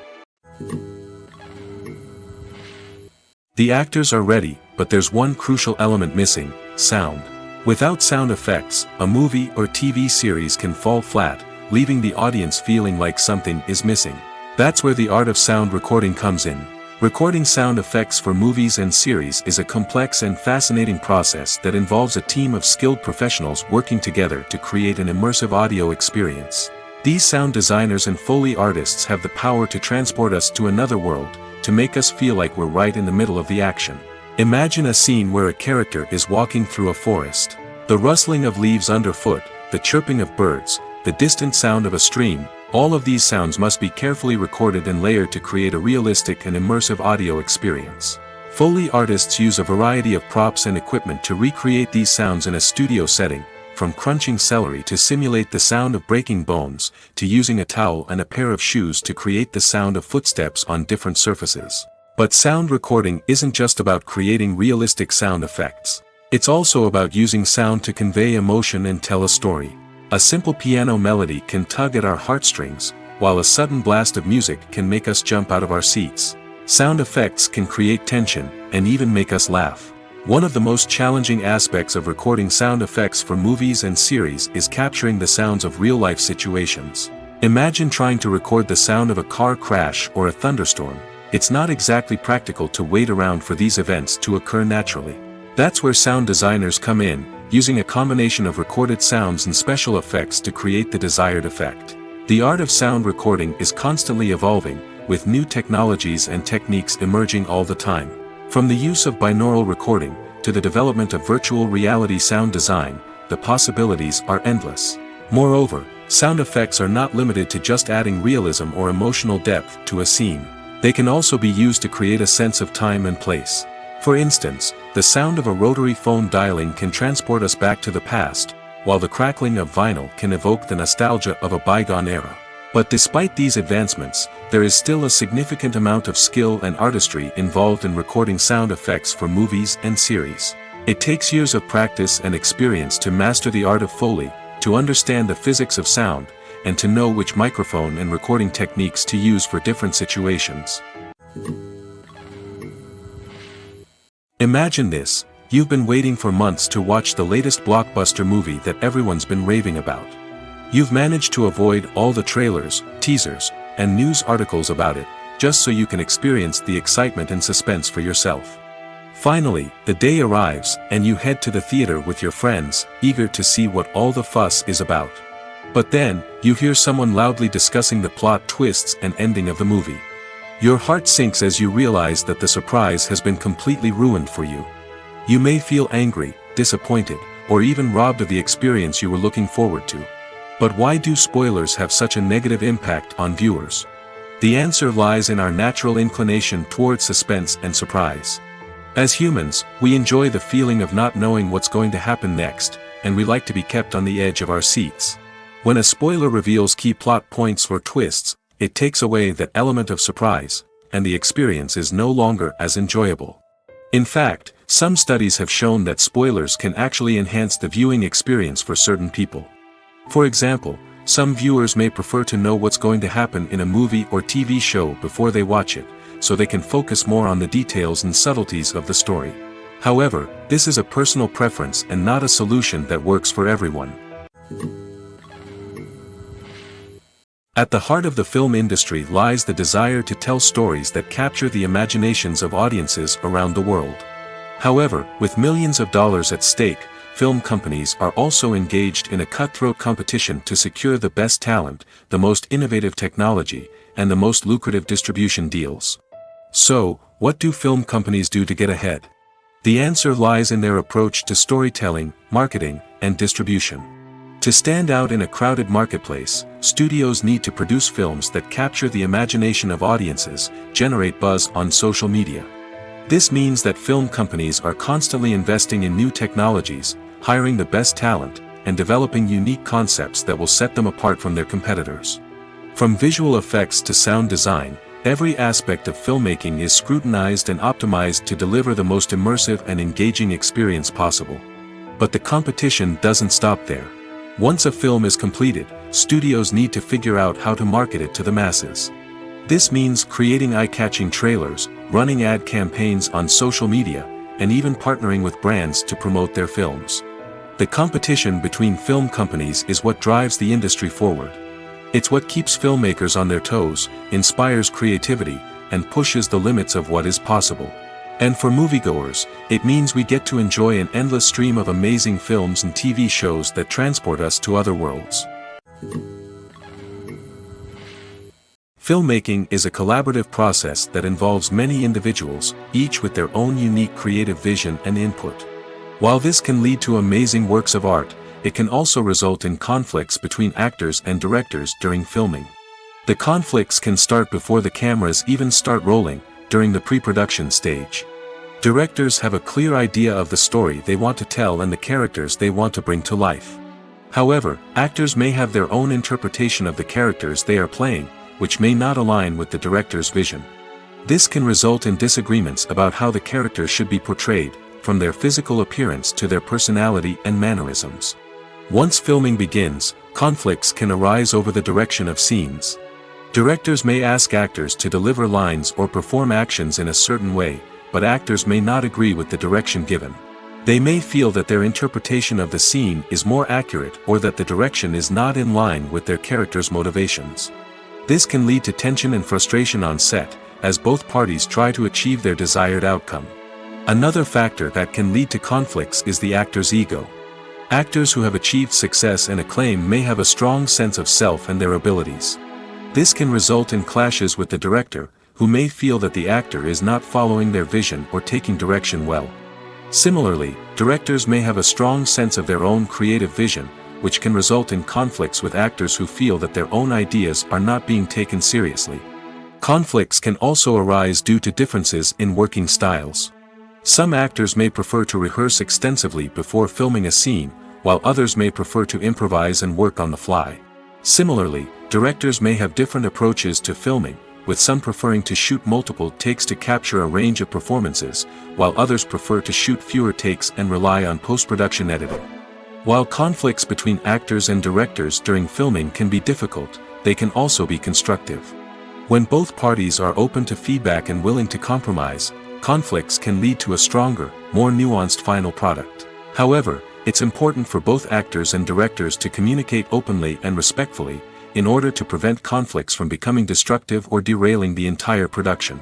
The actors are ready, but there's one crucial element missing: sound. Without sound effects, a movie or TV series can fall flat, leaving the audience feeling like something is missing. That's where the art of sound recording comes in. Recording sound effects for movies and series is a complex and fascinating process that involves a team of skilled professionals working together to create an immersive audio experience. These sound designers and Foley artists have the power to transport us to another world, to make us feel like we're right in the middle of the action. Imagine a scene where a character is walking through a forest. The rustling of leaves underfoot, the chirping of birds, the distant sound of a stream, all of these sounds must be carefully recorded and layered to create a realistic and immersive audio experience. Foley artists use a variety of props and equipment to recreate these sounds in a studio setting, from crunching celery to simulate the sound of breaking bones, to using a towel and a pair of shoes to create the sound of footsteps on different surfaces. But sound recording isn't just about creating realistic sound effects. It's also about using sound to convey emotion and tell a story. A simple piano melody can tug at our heartstrings, while a sudden blast of music can make us jump out of our seats. Sound effects can create tension, and even make us laugh. One of the most challenging aspects of recording sound effects for movies and series is capturing the sounds of real-life situations. Imagine trying to record the sound of a car crash or a thunderstorm. It's not exactly practical to wait around for these events to occur naturally. That's where sound designers come in, using a combination of recorded sounds and special effects to create the desired effect. The art of sound recording is constantly evolving, with new technologies and techniques emerging all the time. From the use of binaural recording, to the development of virtual reality sound design, the possibilities are endless. Moreover, sound effects are not limited to just adding realism or emotional depth to a scene. They can also be used to create a sense of time and place. For instance, the sound of a rotary phone dialing can transport us back to the past, while the crackling of vinyl can evoke the nostalgia of a bygone era. But despite these advancements, there is still a significant amount of skill and artistry involved in recording sound effects for movies and series. It takes years of practice and experience to master the art of Foley, to understand the physics of sound, and to know which microphone and recording techniques to use for different situations. Imagine this: you've been waiting for months to watch the latest blockbuster movie that everyone's been raving about. You've managed to avoid all the trailers, teasers, and news articles about it, just so you can experience the excitement and suspense for yourself. Finally, the day arrives, and you head to the theater with your friends, eager to see what all the fuss is about. But then, you hear someone loudly discussing the plot twists and ending of the movie. Your heart sinks as you realize that the surprise has been completely ruined for you. You may feel angry, disappointed, or even robbed of the experience you were looking forward to. But why do spoilers have such a negative impact on viewers? The answer lies in our natural inclination towards suspense and surprise. As humans, we enjoy the feeling of not knowing what's going to happen next, and we like to be kept on the edge of our seats. When a spoiler reveals key plot points or twists, it takes away that element of surprise, and the experience is no longer as enjoyable. In fact, some studies have shown that spoilers can actually enhance the viewing experience for certain people. For example, some viewers may prefer to know what's going to happen in a movie or TV show before they watch it, so they can focus more on the details and subtleties of the story. However, this is a personal preference and not a solution that works for everyone. At the heart of the film industry lies the desire to tell stories that capture the imaginations of audiences around the world. However, with millions of dollars at stake, film companies are also engaged in a cutthroat competition to secure the best talent, the most innovative technology, and the most lucrative distribution deals. So, what do film companies do to get ahead? The answer lies in their approach to storytelling, marketing, and distribution. To stand out in a crowded marketplace, studios need to produce films that capture the imagination of audiences, generate buzz on social media. This means that film companies are constantly investing in new technologies, hiring the best talent, and developing unique concepts that will set them apart from their competitors. From visual effects to sound design, every aspect of filmmaking is scrutinized and optimized to deliver the most immersive and engaging experience possible. But the competition doesn't stop there. Once a film is completed, studios need to figure out how to market it to the masses. This means creating eye-catching trailers, running ad campaigns on social media, and even partnering with brands to promote their films. The competition between film companies is what drives the industry forward. It's what keeps filmmakers on their toes, inspires creativity, and pushes the limits of what is possible. And for moviegoers, it means we get to enjoy an endless stream of amazing films and TV shows that transport us to other worlds. Filmmaking is a collaborative process that involves many individuals, each with their own unique creative vision and input. While this can lead to amazing works of art, it can also result in conflicts between actors and directors during filming. The conflicts can start before the cameras even start rolling, during the pre-production stage. Directors have a clear idea of the story they want to tell and the characters they want to bring to life. However, actors may have their own interpretation of the characters they are playing, which may not align with the director's vision. This can result in disagreements about how the characters should be portrayed, from their physical appearance to their personality and mannerisms. Once filming begins, conflicts can arise over the direction of scenes. Directors may ask actors to deliver lines or perform actions in a certain way, but actors may not agree with the direction given. They may feel that their interpretation of the scene is more accurate or that the direction is not in line with their character's motivations. This can lead to tension and frustration on set, as both parties try to achieve their desired outcome. Another factor that can lead to conflicts is the actor's ego. Actors who have achieved success and acclaim may have a strong sense of self and their abilities. This can result in clashes with the director, who may feel that the actor is not following their vision or taking direction well. Similarly, directors may have a strong sense of their own creative vision, which can result in conflicts with actors who feel that their own ideas are not being taken seriously. Conflicts can also arise due to differences in working styles. Some actors may prefer to rehearse extensively before filming a scene, while others may prefer to improvise and work on the fly. Similarly, directors may have different approaches to filming, with some preferring to shoot multiple takes to capture a range of performances, while others prefer to shoot fewer takes and rely on post-production editing. While conflicts between actors and directors during filming can be difficult, they can also be constructive. When both parties are open to feedback and willing to compromise, conflicts can lead to a stronger, more nuanced final product. However, it's important for both actors and directors to communicate openly and respectfully, in order to prevent conflicts from becoming destructive or derailing the entire production.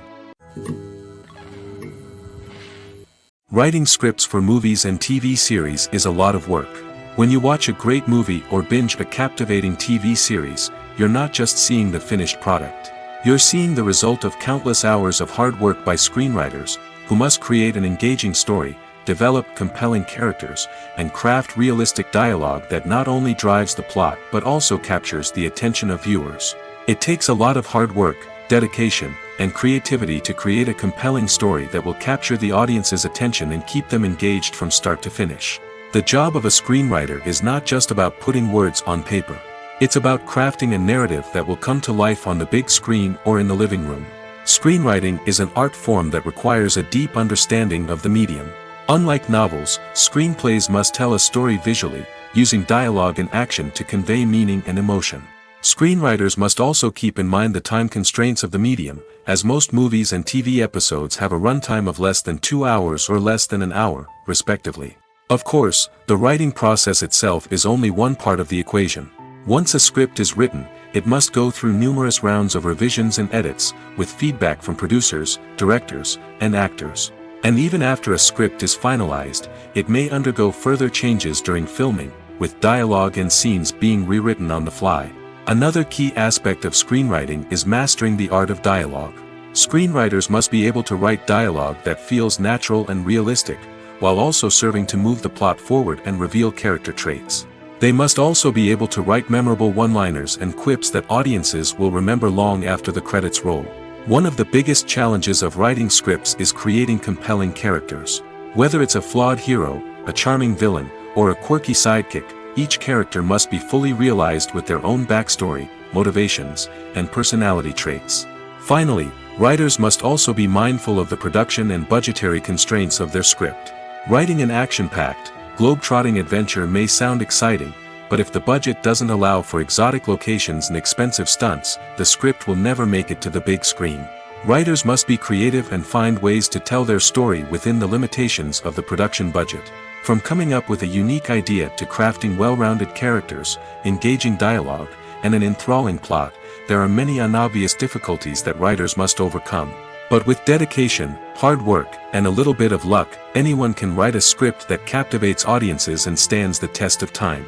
Writing scripts for movies and TV series is a lot of work. When you watch a great movie or binge a captivating TV series, you're not just seeing the finished product. You're seeing the result of countless hours of hard work by screenwriters, who must create an engaging story, develop compelling characters, and craft realistic dialogue that not only drives the plot but also captures the attention of viewers. It takes a lot of hard work, dedication, and creativity to create a compelling story that will capture the audience's attention and keep them engaged from start to finish. The job of a screenwriter is not just about putting words on paper. It's about crafting a narrative that will come to life on the big screen or in the living room. Screenwriting is an art form that requires a deep understanding of the medium. Unlike novels, screenplays must tell a story visually, using dialogue and action to convey meaning and emotion. Screenwriters must also keep in mind the time constraints of the medium, as most movies and TV episodes have a runtime of less than 2 hours or less than an hour, respectively. Of course, the writing process itself is only one part of the equation. Once a script is written, it must go through numerous rounds of revisions and edits, with feedback from producers, directors, and actors. And even after a script is finalized, it may undergo further changes during filming, with dialogue and scenes being rewritten on the fly. Another key aspect of screenwriting is mastering the art of dialogue. Screenwriters must be able to write dialogue that feels natural and realistic, while also serving to move the plot forward and reveal character traits. They must also be able to write memorable one-liners and quips that audiences will remember long after the credits roll. One of the biggest challenges of writing scripts is creating compelling characters. Whether it's a flawed hero, a charming villain, or a quirky sidekick, each character must be fully realized with their own backstory, motivations, and personality traits. Finally, writers must also be mindful of the production and budgetary constraints of their script. Writing an action-packed, globe-trotting adventure may sound exciting, but if the budget doesn't allow for exotic locations and expensive stunts, the script will never make it to the big screen. Writers must be creative and find ways to tell their story within the limitations of the production budget. From coming up with a unique idea to crafting well-rounded characters, engaging dialogue, and an enthralling plot, there are many unobvious difficulties that writers must overcome. But with dedication, hard work, and a little bit of luck, anyone can write a script that captivates audiences and stands the test of time.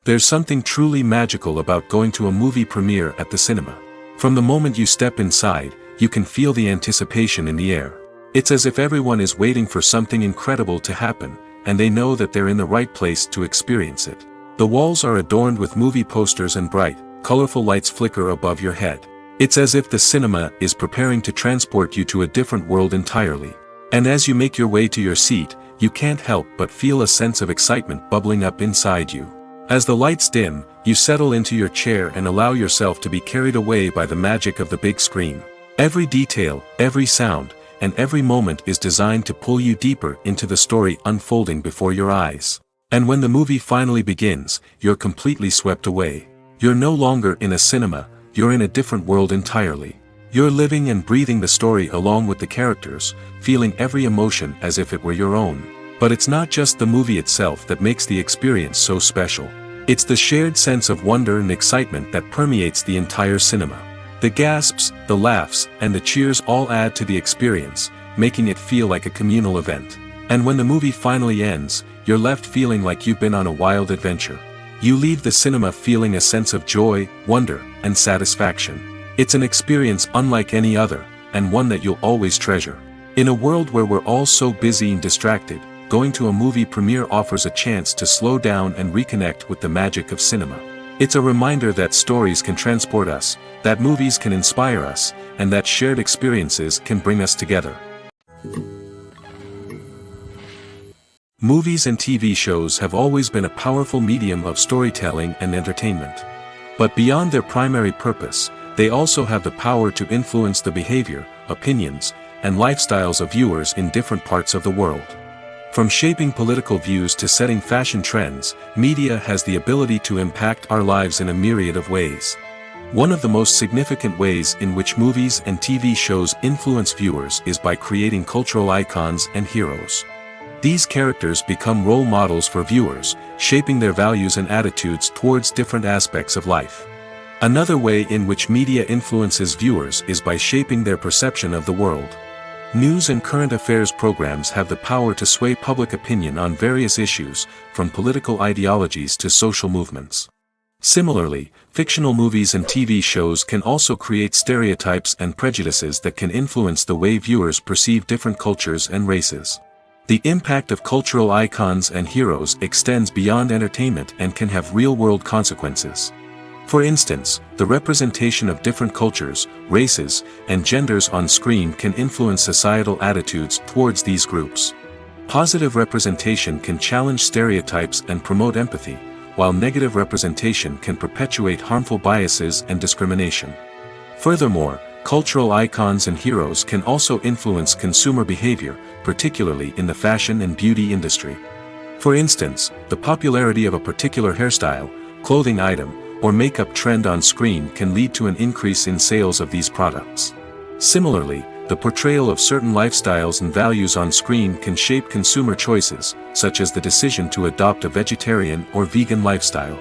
There's something truly magical about going to a movie premiere at the cinema. From the moment you step inside, you can feel the anticipation in the air. It's as if everyone is waiting for something incredible to happen, and they know that they're in the right place to experience it. The walls are adorned with movie posters and bright, colorful lights flicker above your head. It's as if the cinema is preparing to transport you to a different world entirely. And as you make your way to your seat, you can't help but feel a sense of excitement bubbling up inside you. As the lights dim, you settle into your chair and allow yourself to be carried away by the magic of the big screen. Every detail, every sound, and every moment is designed to pull you deeper into the story unfolding before your eyes. And when the movie finally begins, you're completely swept away. You're no longer in a cinema, you're in a different world entirely. You're living and breathing the story along with the characters, feeling every emotion as if it were your own. But it's not just the movie itself that makes the experience so special. It's the shared sense of wonder and excitement that permeates the entire cinema. The gasps, the laughs, and the cheers all add to the experience, making it feel like a communal event. And when the movie finally ends, you're left feeling like you've been on a wild adventure. You leave the cinema feeling a sense of joy, wonder, and satisfaction. It's an experience unlike any other, and one that you'll always treasure. In a world where we're all so busy and distracted, going to a movie premiere offers a chance to slow down and reconnect with the magic of cinema. It's a reminder that stories can transport us, that movies can inspire us, and that shared experiences can bring us together. Movies and TV shows have always been a powerful medium of storytelling and entertainment. But beyond their primary purpose, they also have the power to influence the behavior, opinions, and lifestyles of viewers in different parts of the world. From shaping political views to setting fashion trends, media has the ability to impact our lives in a myriad of ways. One of the most significant ways in which movies and TV shows influence viewers is by creating cultural icons and heroes. These characters become role models for viewers, shaping their values and attitudes towards different aspects of life. Another way in which media influences viewers is by shaping their perception of the world. News and current affairs programs have the power to sway public opinion on various issues, from political ideologies to social movements. Similarly, fictional movies and TV shows can also create stereotypes and prejudices that can influence the way viewers perceive different cultures and races. The impact of cultural icons and heroes extends beyond entertainment and can have real-world consequences. For instance, the representation of different cultures, races, and genders on screen can influence societal attitudes towards these groups. Positive representation can challenge stereotypes and promote empathy, while negative representation can perpetuate harmful biases and discrimination. Furthermore, cultural icons and heroes can also influence consumer behavior, particularly in the fashion and beauty industry. For instance, the popularity of a particular hairstyle, clothing item, or makeup trend on screen can lead to an increase in sales of these products. Similarly, the portrayal of certain lifestyles and values on screen can shape consumer choices, such as the decision to adopt a vegetarian or vegan lifestyle.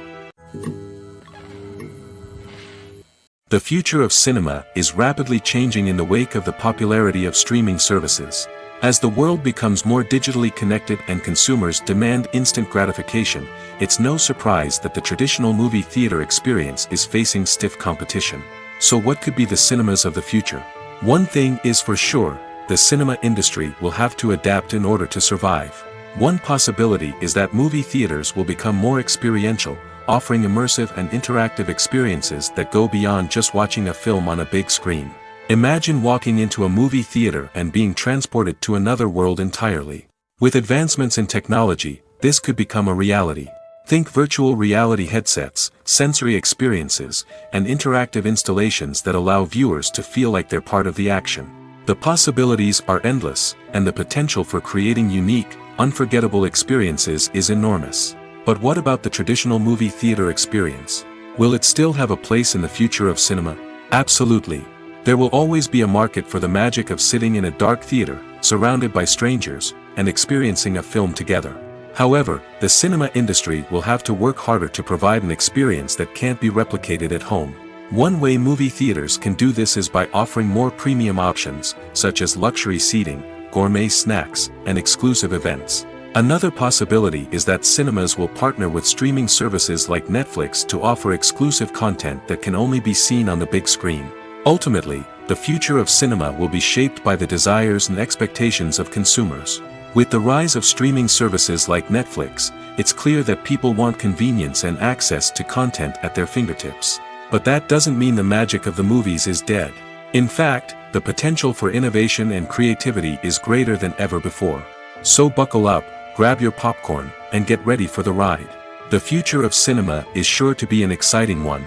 The future of cinema is rapidly changing in the wake of the popularity of streaming services. As the world becomes more digitally connected and consumers demand instant gratification, it's no surprise that the traditional movie theater experience is facing stiff competition. So what could be the cinemas of the future? One thing is for sure, the cinema industry will have to adapt in order to survive. One possibility is that movie theaters will become more experiential, offering immersive and interactive experiences that go beyond just watching a film on a big screen. Imagine walking into a movie theater and being transported to another world entirely. With advancements in technology, this could become a reality. Think virtual reality headsets, sensory experiences, and interactive installations that allow viewers to feel like they're part of the action. The possibilities are endless, and the potential for creating unique, unforgettable experiences is enormous. But what about the traditional movie theater experience? Will it still have a place in the future of cinema? Absolutely. There will always be a market for the magic of sitting in a dark theater, surrounded by strangers, and experiencing a film together. However, the cinema industry will have to work harder to provide an experience that can't be replicated at home. One way movie theaters can do this is by offering more premium options, such as luxury seating, gourmet snacks, and exclusive events. Another possibility is that cinemas will partner with streaming services like Netflix to offer exclusive content that can only be seen on the big screen. Ultimately, the future of cinema will be shaped by the desires and expectations of consumers. With the rise of streaming services like Netflix, it's clear that people want convenience and access to content at their fingertips. But that doesn't mean the magic of the movies is dead. In fact, the potential for innovation and creativity is greater than ever before. So buckle up, grab your popcorn, and get ready for the ride. The future of cinema is sure to be an exciting one.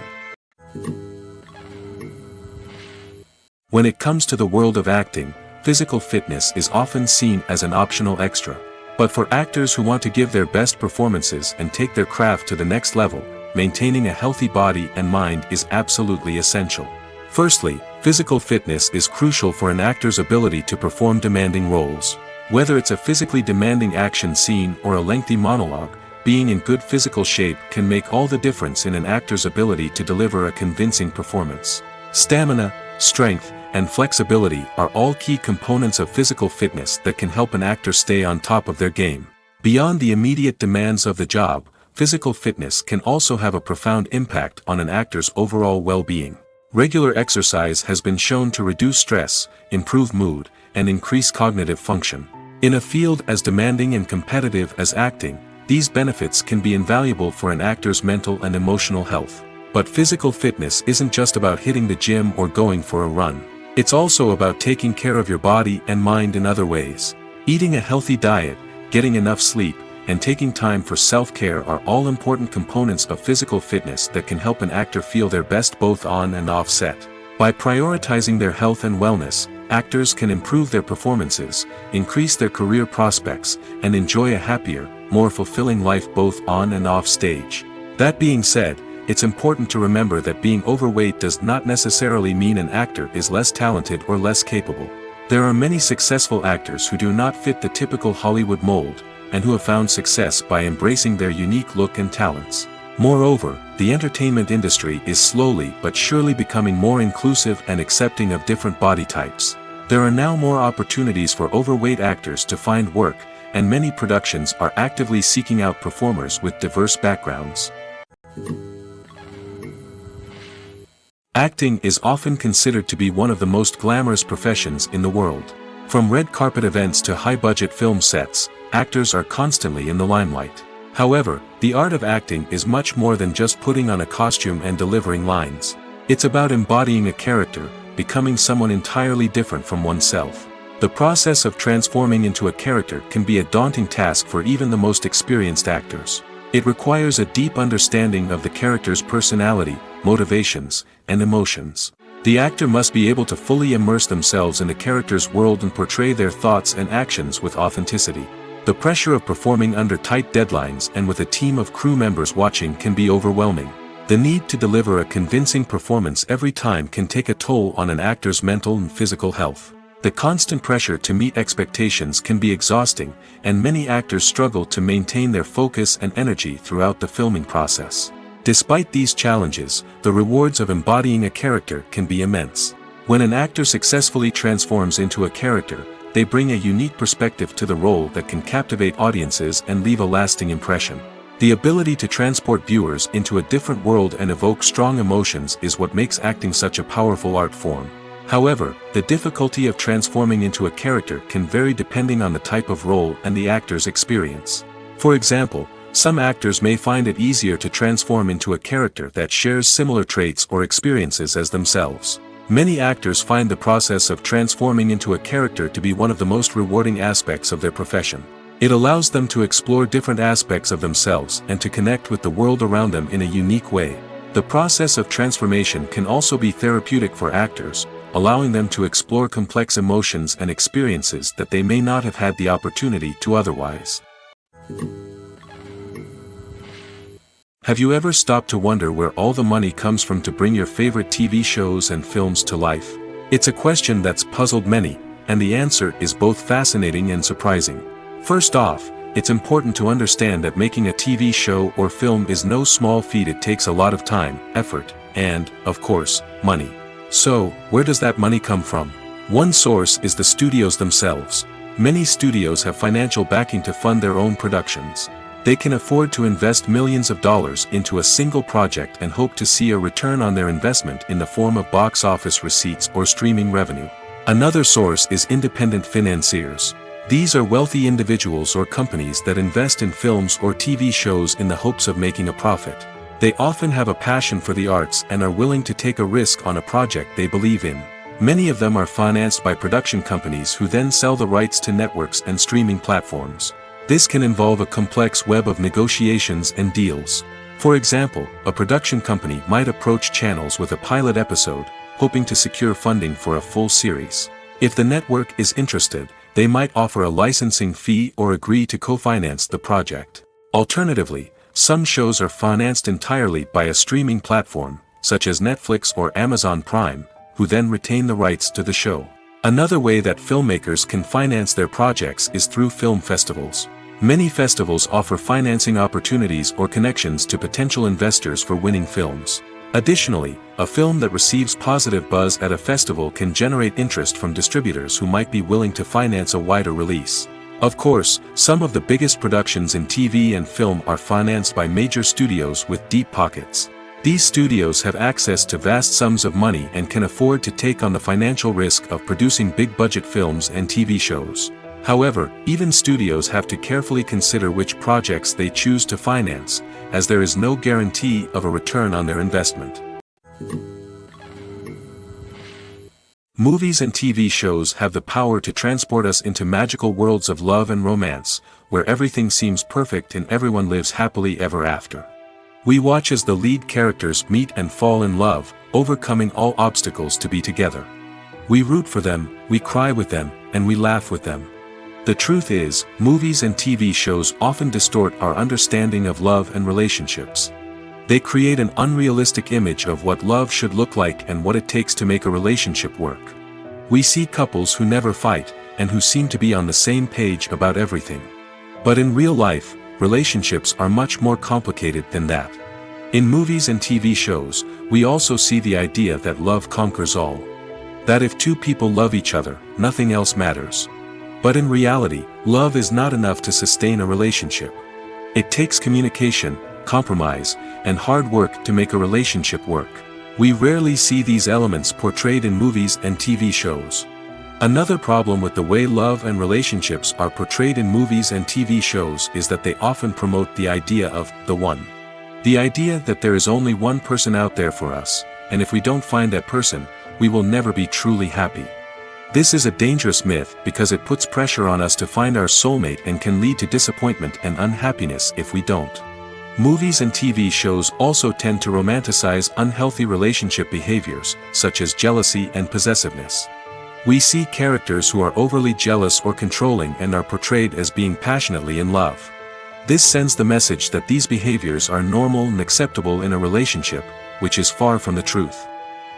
When it comes to the world of acting, physical fitness is often seen as an optional extra. But for actors who want to give their best performances and take their craft to the next level, maintaining a healthy body and mind is absolutely essential. Firstly, physical fitness is crucial for an actor's ability to perform demanding roles. Whether it's a physically demanding action scene or a lengthy monologue, being in good physical shape can make all the difference in an actor's ability to deliver a convincing performance. Stamina, strength, and flexibility are all key components of physical fitness that can help an actor stay on top of their game. Beyond the immediate demands of the job, physical fitness can also have a profound impact on an actor's overall well-being. Regular exercise has been shown to reduce stress, improve mood, and increase cognitive function. In a field as demanding and competitive as acting, these benefits can be invaluable for an actor's mental and emotional health. But physical fitness isn't just about hitting the gym or going for a run. It's also about taking care of your body and mind in other ways. Eating a healthy diet, getting enough sleep, and taking time for self-care are all important components of physical fitness that can help an actor feel their best both on and off set. By prioritizing their health and wellness, actors can improve their performances, increase their career prospects, and enjoy a happier, more fulfilling life both on and off stage. That being said, it's important to remember that being overweight does not necessarily mean an actor is less talented or less capable. There are many successful actors who do not fit the typical Hollywood mold, and who have found success by embracing their unique look and talents. Moreover, the entertainment industry is slowly but surely becoming more inclusive and accepting of different body types. There are now more opportunities for overweight actors to find work, and many productions are actively seeking out performers with diverse backgrounds. Acting is often considered to be one of the most glamorous professions in the world. From red carpet events to high-budget film sets, actors are constantly in the limelight. However, the art of acting is much more than just putting on a costume and delivering lines. It's about embodying a character, becoming someone entirely different from oneself. The process of transforming into a character can be a daunting task for even the most experienced actors. It requires a deep understanding of the character's personality, motivations, and emotions. The actor must be able to fully immerse themselves in the character's world and portray their thoughts and actions with authenticity. The pressure of performing under tight deadlines and with a team of crew members watching can be overwhelming. The need to deliver a convincing performance every time can take a toll on an actor's mental and physical health. The constant pressure to meet expectations can be exhausting, and many actors struggle to maintain their focus and energy throughout the filming process. Despite these challenges, the rewards of embodying a character can be immense. When an actor successfully transforms into a character, they bring a unique perspective to the role that can captivate audiences and leave a lasting impression. The ability to transport viewers into a different world and evoke strong emotions is what makes acting such a powerful art form. However, the difficulty of transforming into a character can vary depending on the type of role and the actor's experience. For example, some actors may find it easier to transform into a character that shares similar traits or experiences as themselves. Many actors find the process of transforming into a character to be one of the most rewarding aspects of their profession. It allows them to explore different aspects of themselves and to connect with the world around them in a unique way. The process of transformation can also be therapeutic for actors, allowing them to explore complex emotions and experiences that they may not have had the opportunity to otherwise. Have you ever stopped to wonder where all the money comes from to bring your favorite TV shows and films to life? It's a question that's puzzled many, and the answer is both fascinating and surprising. First off, it's important to understand that making a TV show or film is no small feat. It takes a lot of time, effort, and, of course, money. So, where does that money come from? One source is the studios themselves. Many studios have financial backing to fund their own productions. They can afford to invest millions of dollars into a single project and hope to see a return on their investment in the form of box office receipts or streaming revenue. Another source is independent financiers. These are wealthy individuals or companies that invest in films or TV shows in the hopes of making a profit. They often have a passion for the arts and are willing to take a risk on a project they believe in. Many of them are financed by production companies who then sell the rights to networks and streaming platforms. This can involve a complex web of negotiations and deals. For example, a production company might approach channels with a pilot episode, hoping to secure funding for a full series. If the network is interested, they might offer a licensing fee or agree to co-finance the project. Alternatively, some shows are financed entirely by a streaming platform, such as Netflix or Amazon Prime, who then retain the rights to the show. Another way that filmmakers can finance their projects is through film festivals. Many festivals offer financing opportunities or connections to potential investors for winning films. Additionally, a film that receives positive buzz at a festival can generate interest from distributors who might be willing to finance a wider release. Of course, some of the biggest productions in TV and film are financed by major studios with deep pockets. These studios have access to vast sums of money and can afford to take on the financial risk of producing big-budget films and TV shows. However, even studios have to carefully consider which projects they choose to finance, as there is no guarantee of a return on their investment. Movies and TV shows have the power to transport us into magical worlds of love and romance, where everything seems perfect and everyone lives happily ever after. We watch as the lead characters meet and fall in love, overcoming all obstacles to be together. We root for them, we cry with them, and we laugh with them. The truth is, movies and TV shows often distort our understanding of love and relationships. They create an unrealistic image of what love should look like and what it takes to make a relationship work. We see couples who never fight, and who seem to be on the same page about everything. But in real life, relationships are much more complicated than that. In movies and TV shows, we also see the idea that love conquers all. That if two people love each other, nothing else matters. But in reality, love is not enough to sustain a relationship. It takes communication, compromise, and hard work to make a relationship work. We rarely see these elements portrayed in movies and TV shows. Another problem with the way love and relationships are portrayed in movies and TV shows is that they often promote the idea of the one. The idea that there is only one person out there for us, and if we don't find that person, we will never be truly happy. This is a dangerous myth because it puts pressure on us to find our soulmate and can lead to disappointment and unhappiness if we don't. Movies and TV shows also tend to romanticize unhealthy relationship behaviors, such as jealousy and possessiveness. We see characters who are overly jealous or controlling and are portrayed as being passionately in love. This sends the message that these behaviors are normal and acceptable in a relationship, which is far from the truth.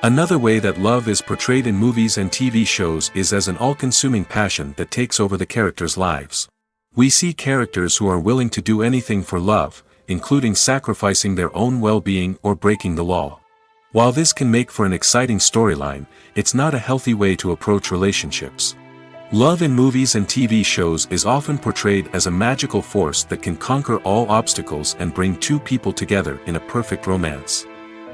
Another way that love is portrayed in movies and TV shows is as an all-consuming passion that takes over the characters' lives. We see characters who are willing to do anything for love, including sacrificing their own well-being or breaking the law. While this can make for an exciting storyline, it's not a healthy way to approach relationships. Love in movies and TV shows is often portrayed as a magical force that can conquer all obstacles and bring two people together in a perfect romance.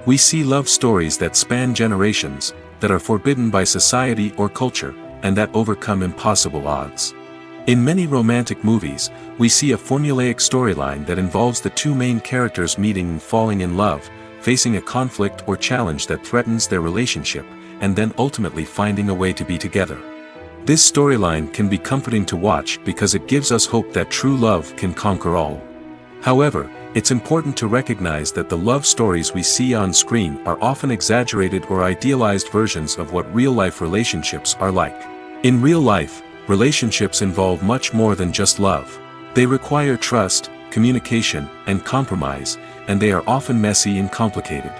We see love stories that span generations, that are forbidden by society or culture, and that overcome impossible odds. In many romantic movies, we see a formulaic storyline that involves the two main characters meeting and falling in love, facing a conflict or challenge that threatens their relationship, and then ultimately finding a way to be together. This storyline can be comforting to watch because it gives us hope that true love can conquer all. However, It's important to recognize that the love stories we see on screen are often exaggerated or idealized versions of what real-life relationships are like. In real life, relationships involve much more than just love. They require trust, communication, and compromise, and they are often messy and complicated.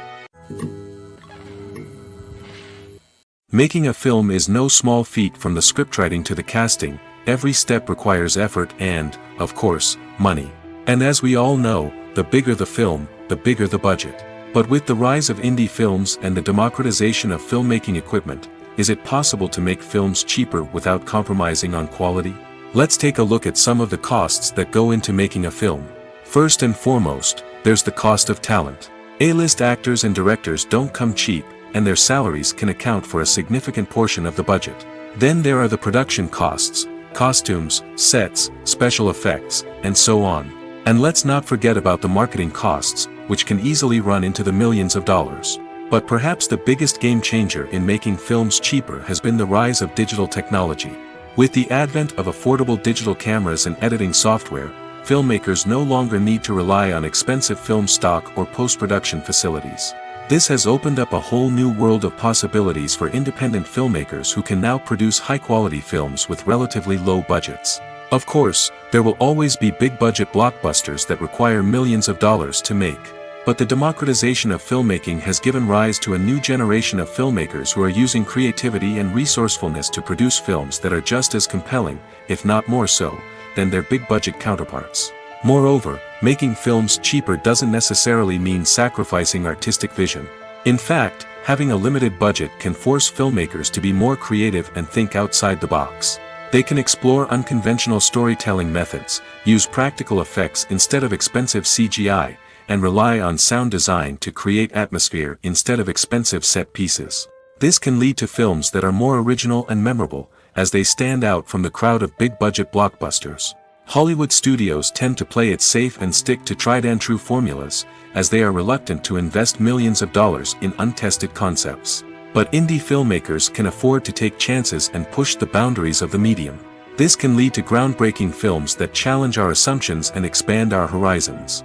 Making a film is no small feat. From the scriptwriting to the casting, every step requires effort and, of course, money. And as we all know, the bigger the film, the bigger the budget. But with the rise of indie films and the democratization of filmmaking equipment, is it possible to make films cheaper without compromising on quality? Let's take a look at some of the costs that go into making a film. First and foremost, there's the cost of talent. A-list actors and directors don't come cheap, and their salaries can account for a significant portion of the budget. Then there are the production costs, costumes, sets, special effects, and so on. And let's not forget about the marketing costs, which can easily run into the millions of dollars. But perhaps the biggest game changer in making films cheaper has been the rise of digital technology. With the advent of affordable digital cameras and editing software, filmmakers no longer need to rely on expensive film stock or post-production facilities. This has opened up a whole new world of possibilities for independent filmmakers who can now produce high-quality films with relatively low budgets. Of course, there will always be big-budget blockbusters that require millions of dollars to make. But the democratization of filmmaking has given rise to a new generation of filmmakers who are using creativity and resourcefulness to produce films that are just as compelling, if not more so, than their big-budget counterparts. Moreover, making films cheaper doesn't necessarily mean sacrificing artistic vision. In fact, having a limited budget can force filmmakers to be more creative and think outside the box. They can explore unconventional storytelling methods, use practical effects instead of expensive CGI, and rely on sound design to create atmosphere instead of expensive set pieces. This can lead to films that are more original and memorable, as they stand out from the crowd of big-budget blockbusters. Hollywood studios tend to play it safe and stick to tried-and-true formulas, as they are reluctant to invest millions of dollars in untested concepts. But indie filmmakers can afford to take chances and push the boundaries of the medium. This can lead to groundbreaking films that challenge our assumptions and expand our horizons.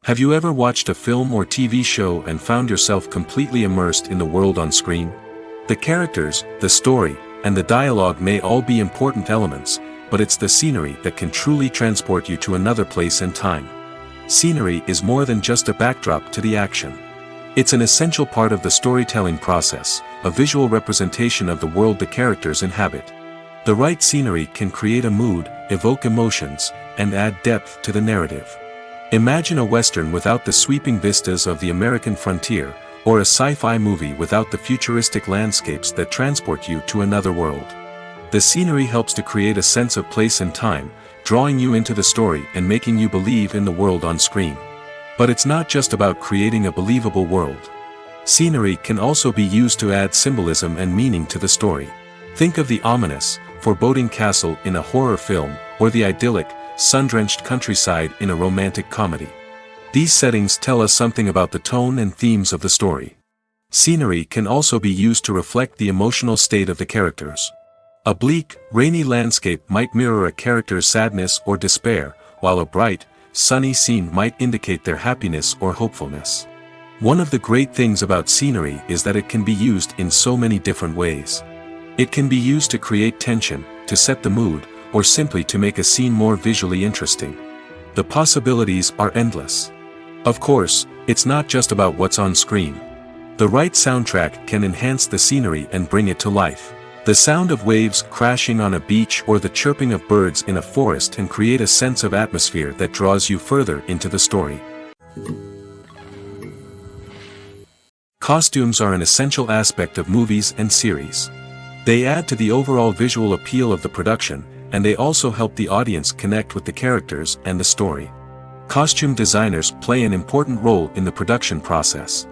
Have you ever watched a film or TV show and found yourself completely immersed in the world on screen? The characters, the story, and the dialogue may all be important elements, but it's the scenery that can truly transport you to another place and time. Scenery is more than just a backdrop to the action. It's an essential part of the storytelling process, a visual representation of the world the characters inhabit. The right scenery can create a mood, evoke emotions, and add depth to the narrative. Imagine a Western without the sweeping vistas of the American frontier, or a sci-fi movie without the futuristic landscapes that transport you to another world. The scenery helps to create a sense of place and time, drawing you into the story and making you believe in the world on screen. But it's not just about creating a believable world. Scenery can also be used to add symbolism and meaning to the story. Think of the ominous, foreboding castle in a horror film, or the idyllic, sun-drenched countryside in a romantic comedy. These settings tell us something about the tone and themes of the story. Scenery can also be used to reflect the emotional state of the characters. A bleak, rainy landscape might mirror a character's sadness or despair, while a bright, sunny scene might indicate their happiness or hopefulness. One of the great things about scenery is that it can be used in so many different ways. It can be used to create tension, to set the mood, or simply to make a scene more visually interesting. The possibilities are endless. Of course, it's not just about what's on screen. The right soundtrack can enhance the scenery and bring it to life. The sound of waves crashing on a beach or the chirping of birds in a forest can create a sense of atmosphere that draws you further into the story. Costumes are an essential aspect of movies and series. They add to the overall visual appeal of the production, and they also help the audience connect with the characters and the story. Costume designers play an important role in the production process.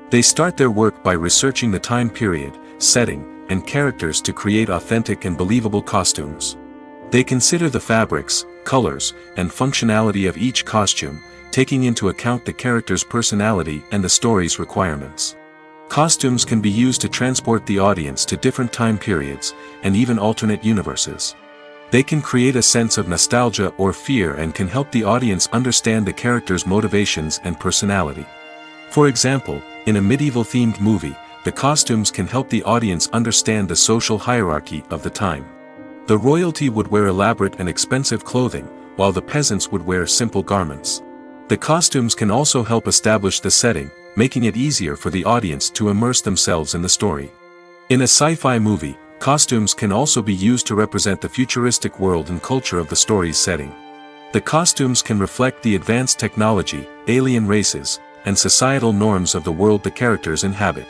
They start their work by researching the time period, setting, and characters to create authentic and believable costumes. They consider the fabrics, colors, and functionality of each costume, taking into account the character's personality and the story's requirements. Costumes can be used to transport the audience to different time periods, and even alternate universes. They can create a sense of nostalgia or fear and can help the audience understand the character's motivations and personality. For example, in a medieval-themed movie, the costumes can help the audience understand the social hierarchy of the time. The royalty would wear elaborate and expensive clothing, while the peasants would wear simple garments. The costumes can also help establish the setting, making it easier for the audience to immerse themselves in the story. In a sci-fi movie, costumes can also be used to represent the futuristic world and culture of the story's setting. The costumes can reflect the advanced technology, alien races, and societal norms of the world the characters inhabit.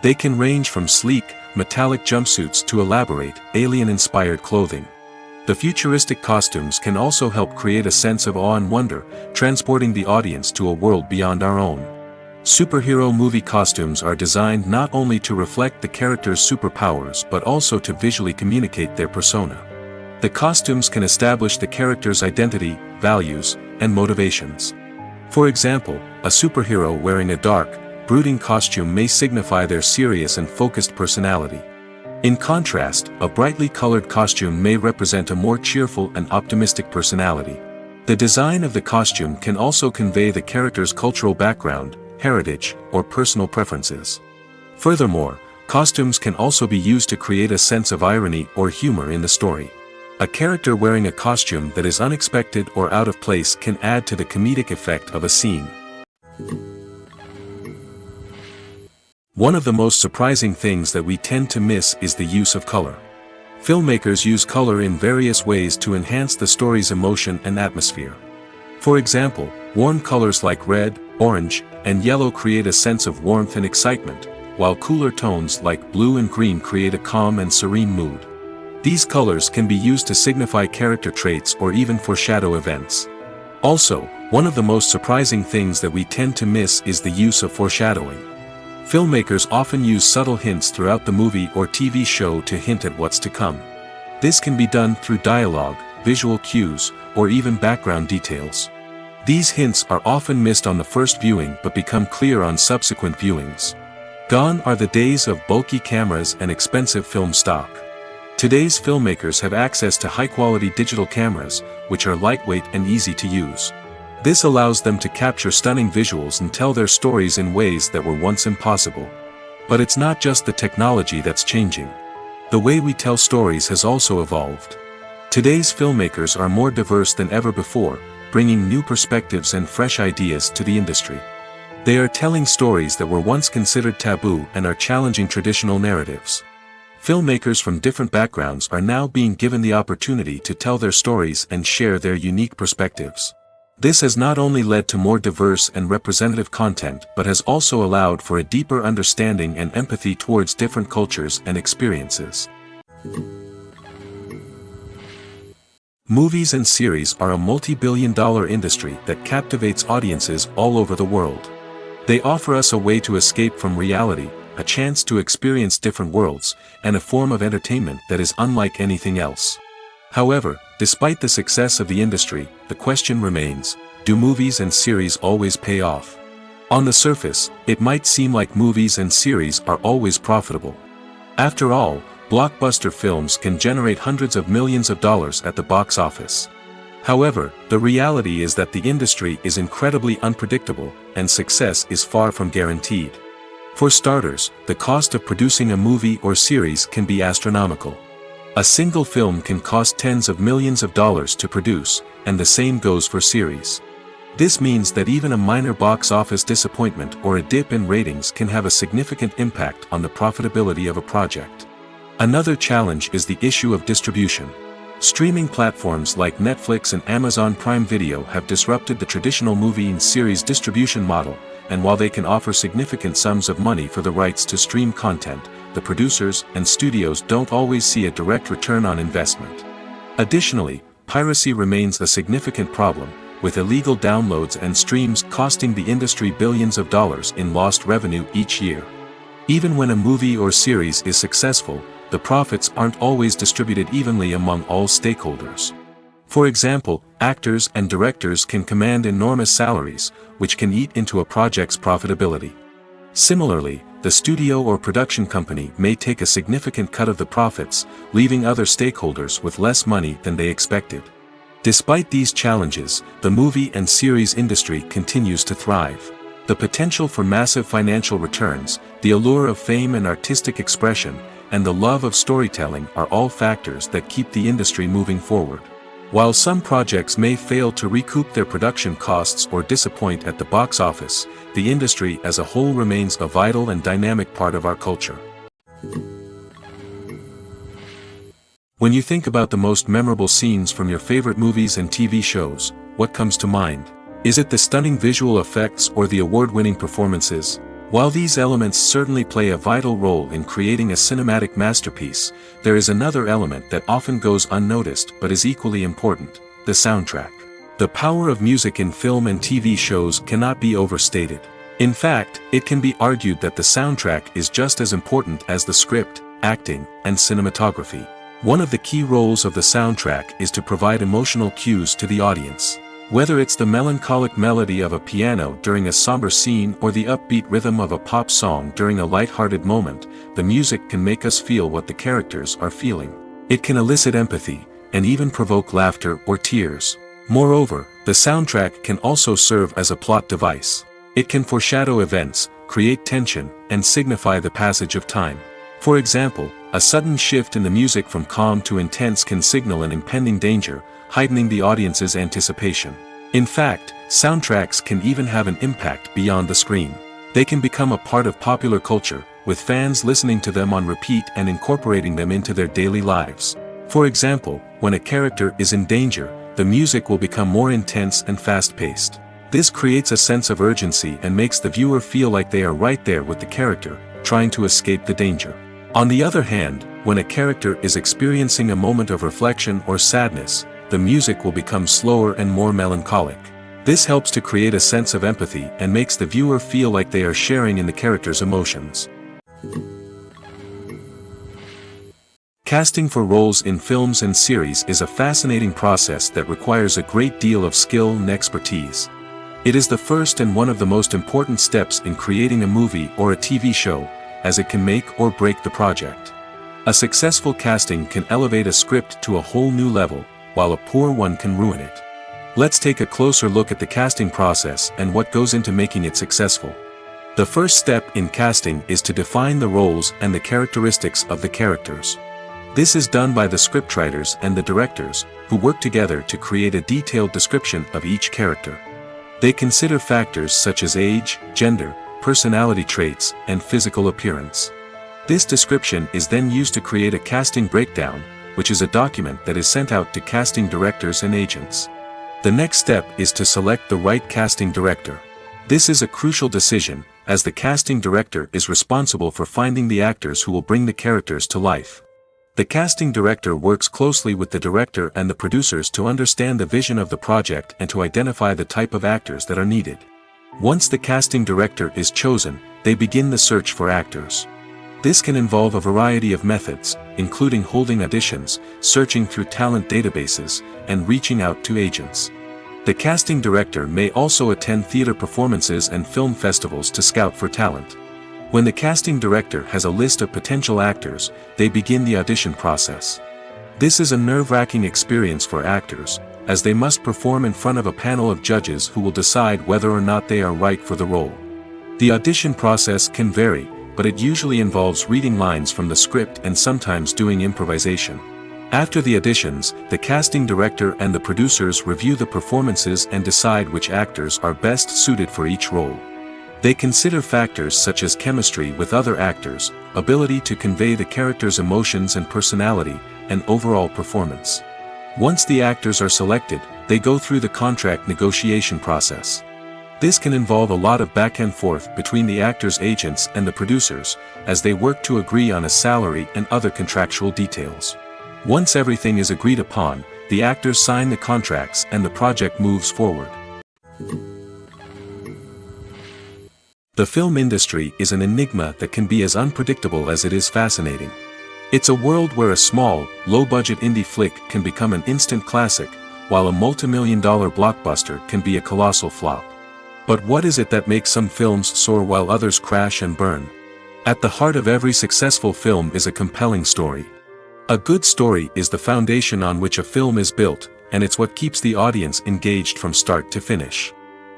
They can range from sleek, metallic jumpsuits to elaborate, alien-inspired clothing. The futuristic costumes can also help create a sense of awe and wonder, transporting the audience to a world beyond our own. Superhero movie costumes are designed not only to reflect the character's superpowers but also to visually communicate their persona. The costumes can establish the character's identity, values, and motivations. For example, a superhero wearing a dark, brooding costume may signify their serious and focused personality. In contrast, a brightly colored costume may represent a more cheerful and optimistic personality. The design of the costume can also convey the character's cultural background, heritage, or personal preferences. Furthermore, costumes can also be used to create a sense of irony or humor in the story. A character wearing a costume that is unexpected or out of place can add to the comedic effect of a scene. One of the most surprising things that we tend to miss is the use of color. Filmmakers use color in various ways to enhance the story's emotion and atmosphere. For example, warm colors like red, orange, and yellow create a sense of warmth and excitement, while cooler tones like blue and green create a calm and serene mood. These colors can be used to signify character traits or even foreshadow events. Also, one of the most surprising things that we tend to miss is the use of foreshadowing. Filmmakers often use subtle hints throughout the movie or TV show to hint at what's to come. This can be done through dialogue, visual cues, or even background details. These hints are often missed on the first viewing but become clear on subsequent viewings. Gone are the days of bulky cameras and expensive film stock. Today's filmmakers have access to high-quality digital cameras, which are lightweight and easy to use. This allows them to capture stunning visuals and tell their stories in ways that were once impossible. But it's not just the technology that's changing. The way we tell stories has also evolved. Today's filmmakers are more diverse than ever before, bringing new perspectives and fresh ideas to the industry. They are telling stories that were once considered taboo and are challenging traditional narratives. Filmmakers from different backgrounds are now being given the opportunity to tell their stories and share their unique perspectives. This has not only led to more diverse and representative content but has also allowed for a deeper understanding and empathy towards different cultures and experiences. Movies and series are a multi-billion-dollar industry that captivates audiences all over the world. They offer us a way to escape from reality, a chance to experience different worlds, and a form of entertainment that is unlike anything else. However, despite the success of the industry, the question remains, do movies and series always pay off? On the surface, it might seem like movies and series are always profitable. After all, blockbuster films can generate hundreds of millions of dollars at the box office. However, the reality is that the industry is incredibly unpredictable, and success is far from guaranteed. For starters, the cost of producing a movie or series can be astronomical. A single film can cost tens of millions of dollars to produce, and the same goes for series. This means that even a minor box office disappointment or a dip in ratings can have a significant impact on the profitability of a project. Another challenge is the issue of distribution. Streaming platforms like Netflix and Amazon Prime Video have disrupted the traditional movie and series distribution model, and while they can offer significant sums of money for the rights to stream content, the producers and studios don't always see a direct return on investment. Additionally, piracy remains a significant problem, with illegal downloads and streams costing the industry billions of dollars in lost revenue each year. Even when a movie or series is successful, the profits aren't always distributed evenly among all stakeholders. For example, actors and directors can command enormous salaries, which can eat into a project's profitability. Similarly, the studio or production company may take a significant cut of the profits, leaving other stakeholders with less money than they expected. Despite these challenges, the movie and series industry continues to thrive. The potential for massive financial returns, the allure of fame and artistic expression, and the love of storytelling are all factors that keep the industry moving forward. While some projects may fail to recoup their production costs or disappoint at the box office, the industry as a whole remains a vital and dynamic part of our culture. When you think about the most memorable scenes from your favorite movies and TV shows, what comes to mind? Is it the stunning visual effects or the award-winning performances? While these elements certainly play a vital role in creating a cinematic masterpiece, there is another element that often goes unnoticed but is equally important: the soundtrack. The power of music in film and TV shows cannot be overstated. In fact, it can be argued that the soundtrack is just as important as the script, acting, and cinematography. One of the key roles of the soundtrack is to provide emotional cues to the audience. Whether it's the melancholic melody of a piano during a somber scene or the upbeat rhythm of a pop song during a light-hearted moment, the music can make us feel what the characters are feeling. It can elicit empathy, and even provoke laughter or tears. Moreover, the soundtrack can also serve as a plot device. It can foreshadow events, create tension, and signify the passage of time. For example, a sudden shift in the music from calm to intense can signal an impending danger, heightening the audience's anticipation. In fact, soundtracks can even have an impact beyond the screen. They can become a part of popular culture, with fans listening to them on repeat and incorporating them into their daily lives. For example, when a character is in danger, the music will become more intense and fast-paced. This creates a sense of urgency and makes the viewer feel like they are right there with the character, trying to escape the danger. On the other hand, when a character is experiencing a moment of reflection or sadness, the music will become slower and more melancholic. This helps to create a sense of empathy and makes the viewer feel like they are sharing in the character's emotions. Casting for roles in films and series is a fascinating process that requires a great deal of skill and expertise. It is the first and one of the most important steps in creating a movie or a TV show, as it can make or break the project. A successful casting can elevate a script to a whole new level, while a poor one can ruin it. Let's take a closer look at the casting process and what goes into making it successful. The first step in casting is to define the roles and the characteristics of the characters. This is done by the scriptwriters and the directors, who work together to create a detailed description of each character. They consider factors such as age, gender, personality traits, and physical appearance. This description is then used to create a casting breakdown, which is a document that is sent out to casting directors and agents. The next step is to select the right casting director. This is a crucial decision, as the casting director is responsible for finding the actors who will bring the characters to life. The casting director works closely with the director and the producers to understand the vision of the project and to identify the type of actors that are needed. Once the casting director is chosen, they begin the search for actors. This can involve a variety of methods, including holding auditions, searching through talent databases, and reaching out to agents. The casting director may also attend theater performances and film festivals to scout for talent. When the casting director has a list of potential actors, they begin the audition process. This is a nerve-wracking experience for actors, as they must perform in front of a panel of judges who will decide whether or not they are right for the role. The audition process can vary, but it usually involves reading lines from the script and sometimes doing improvisation. After the auditions, the casting director and the producers review the performances and decide which actors are best suited for each role. They consider factors such as chemistry with other actors, ability to convey the character's emotions and personality, and overall performance. Once the actors are selected, they go through the contract negotiation process. This can involve a lot of back and forth between the actors' agents and the producers, as they work to agree on a salary and other contractual details. Once everything is agreed upon, the actors sign the contracts and the project moves forward. The film industry is an enigma that can be as unpredictable as it is fascinating. It's a world where a small, low-budget indie flick can become an instant classic, while a multi-million-dollar blockbuster can be a colossal flop. But what is it that makes some films soar while others crash and burn? At the heart of every successful film is a compelling story. A good story is the foundation on which a film is built, and it's what keeps the audience engaged from start to finish.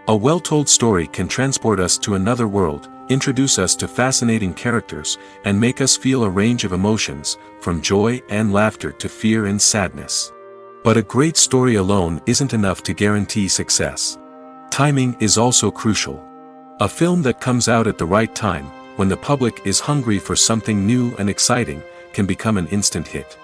A well-told story can transport us to another world, introduce us to fascinating characters, and make us feel a range of emotions, from joy and laughter to fear and sadness. But a great story alone isn't enough to guarantee success. Timing is also crucial. A film that comes out at the right time, when the public is hungry for something new and exciting, can become an instant hit.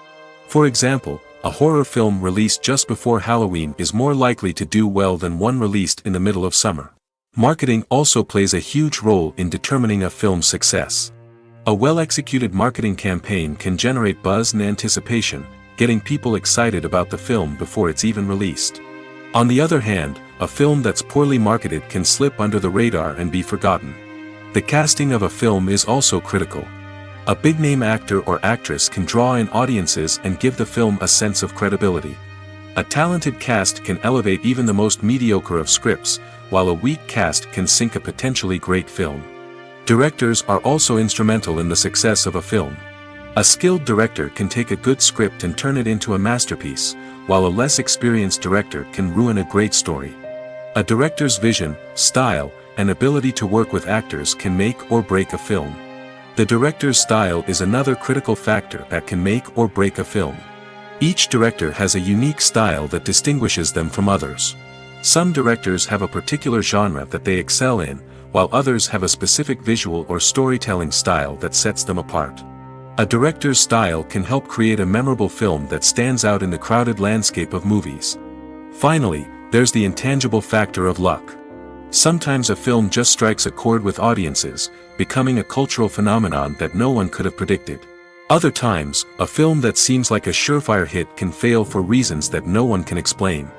For example, a horror film released just before Halloween is more likely to do well than one released in the middle of summer. Marketing also plays a huge role in determining a film's success. A well-executed marketing campaign can generate buzz and anticipation, getting people excited about the film before it's even released. On the other hand, a film that's poorly marketed can slip under the radar and be forgotten. The casting of a film is also critical. A big-name actor or actress can draw in audiences and give the film a sense of credibility. A talented cast can elevate even the most mediocre of scripts, while a weak cast can sink a potentially great film. Directors are also instrumental in the success of a film. A skilled director can take a good script and turn it into a masterpiece, while a less experienced director can ruin a great story. A director's vision, style, and ability to work with actors can make or break a film. The director's style is another critical factor that can make or break a film. Each director has a unique style that distinguishes them from others. Some directors have a particular genre that they excel in, while others have a specific visual or storytelling style that sets them apart. A director's style can help create a memorable film that stands out in the crowded landscape of movies. Finally, there's the intangible factor of luck. Sometimes a film just strikes a chord with audiences, becoming a cultural phenomenon that no one could have predicted. Other times, a film that seems like a surefire hit can fail for reasons that no one can explain.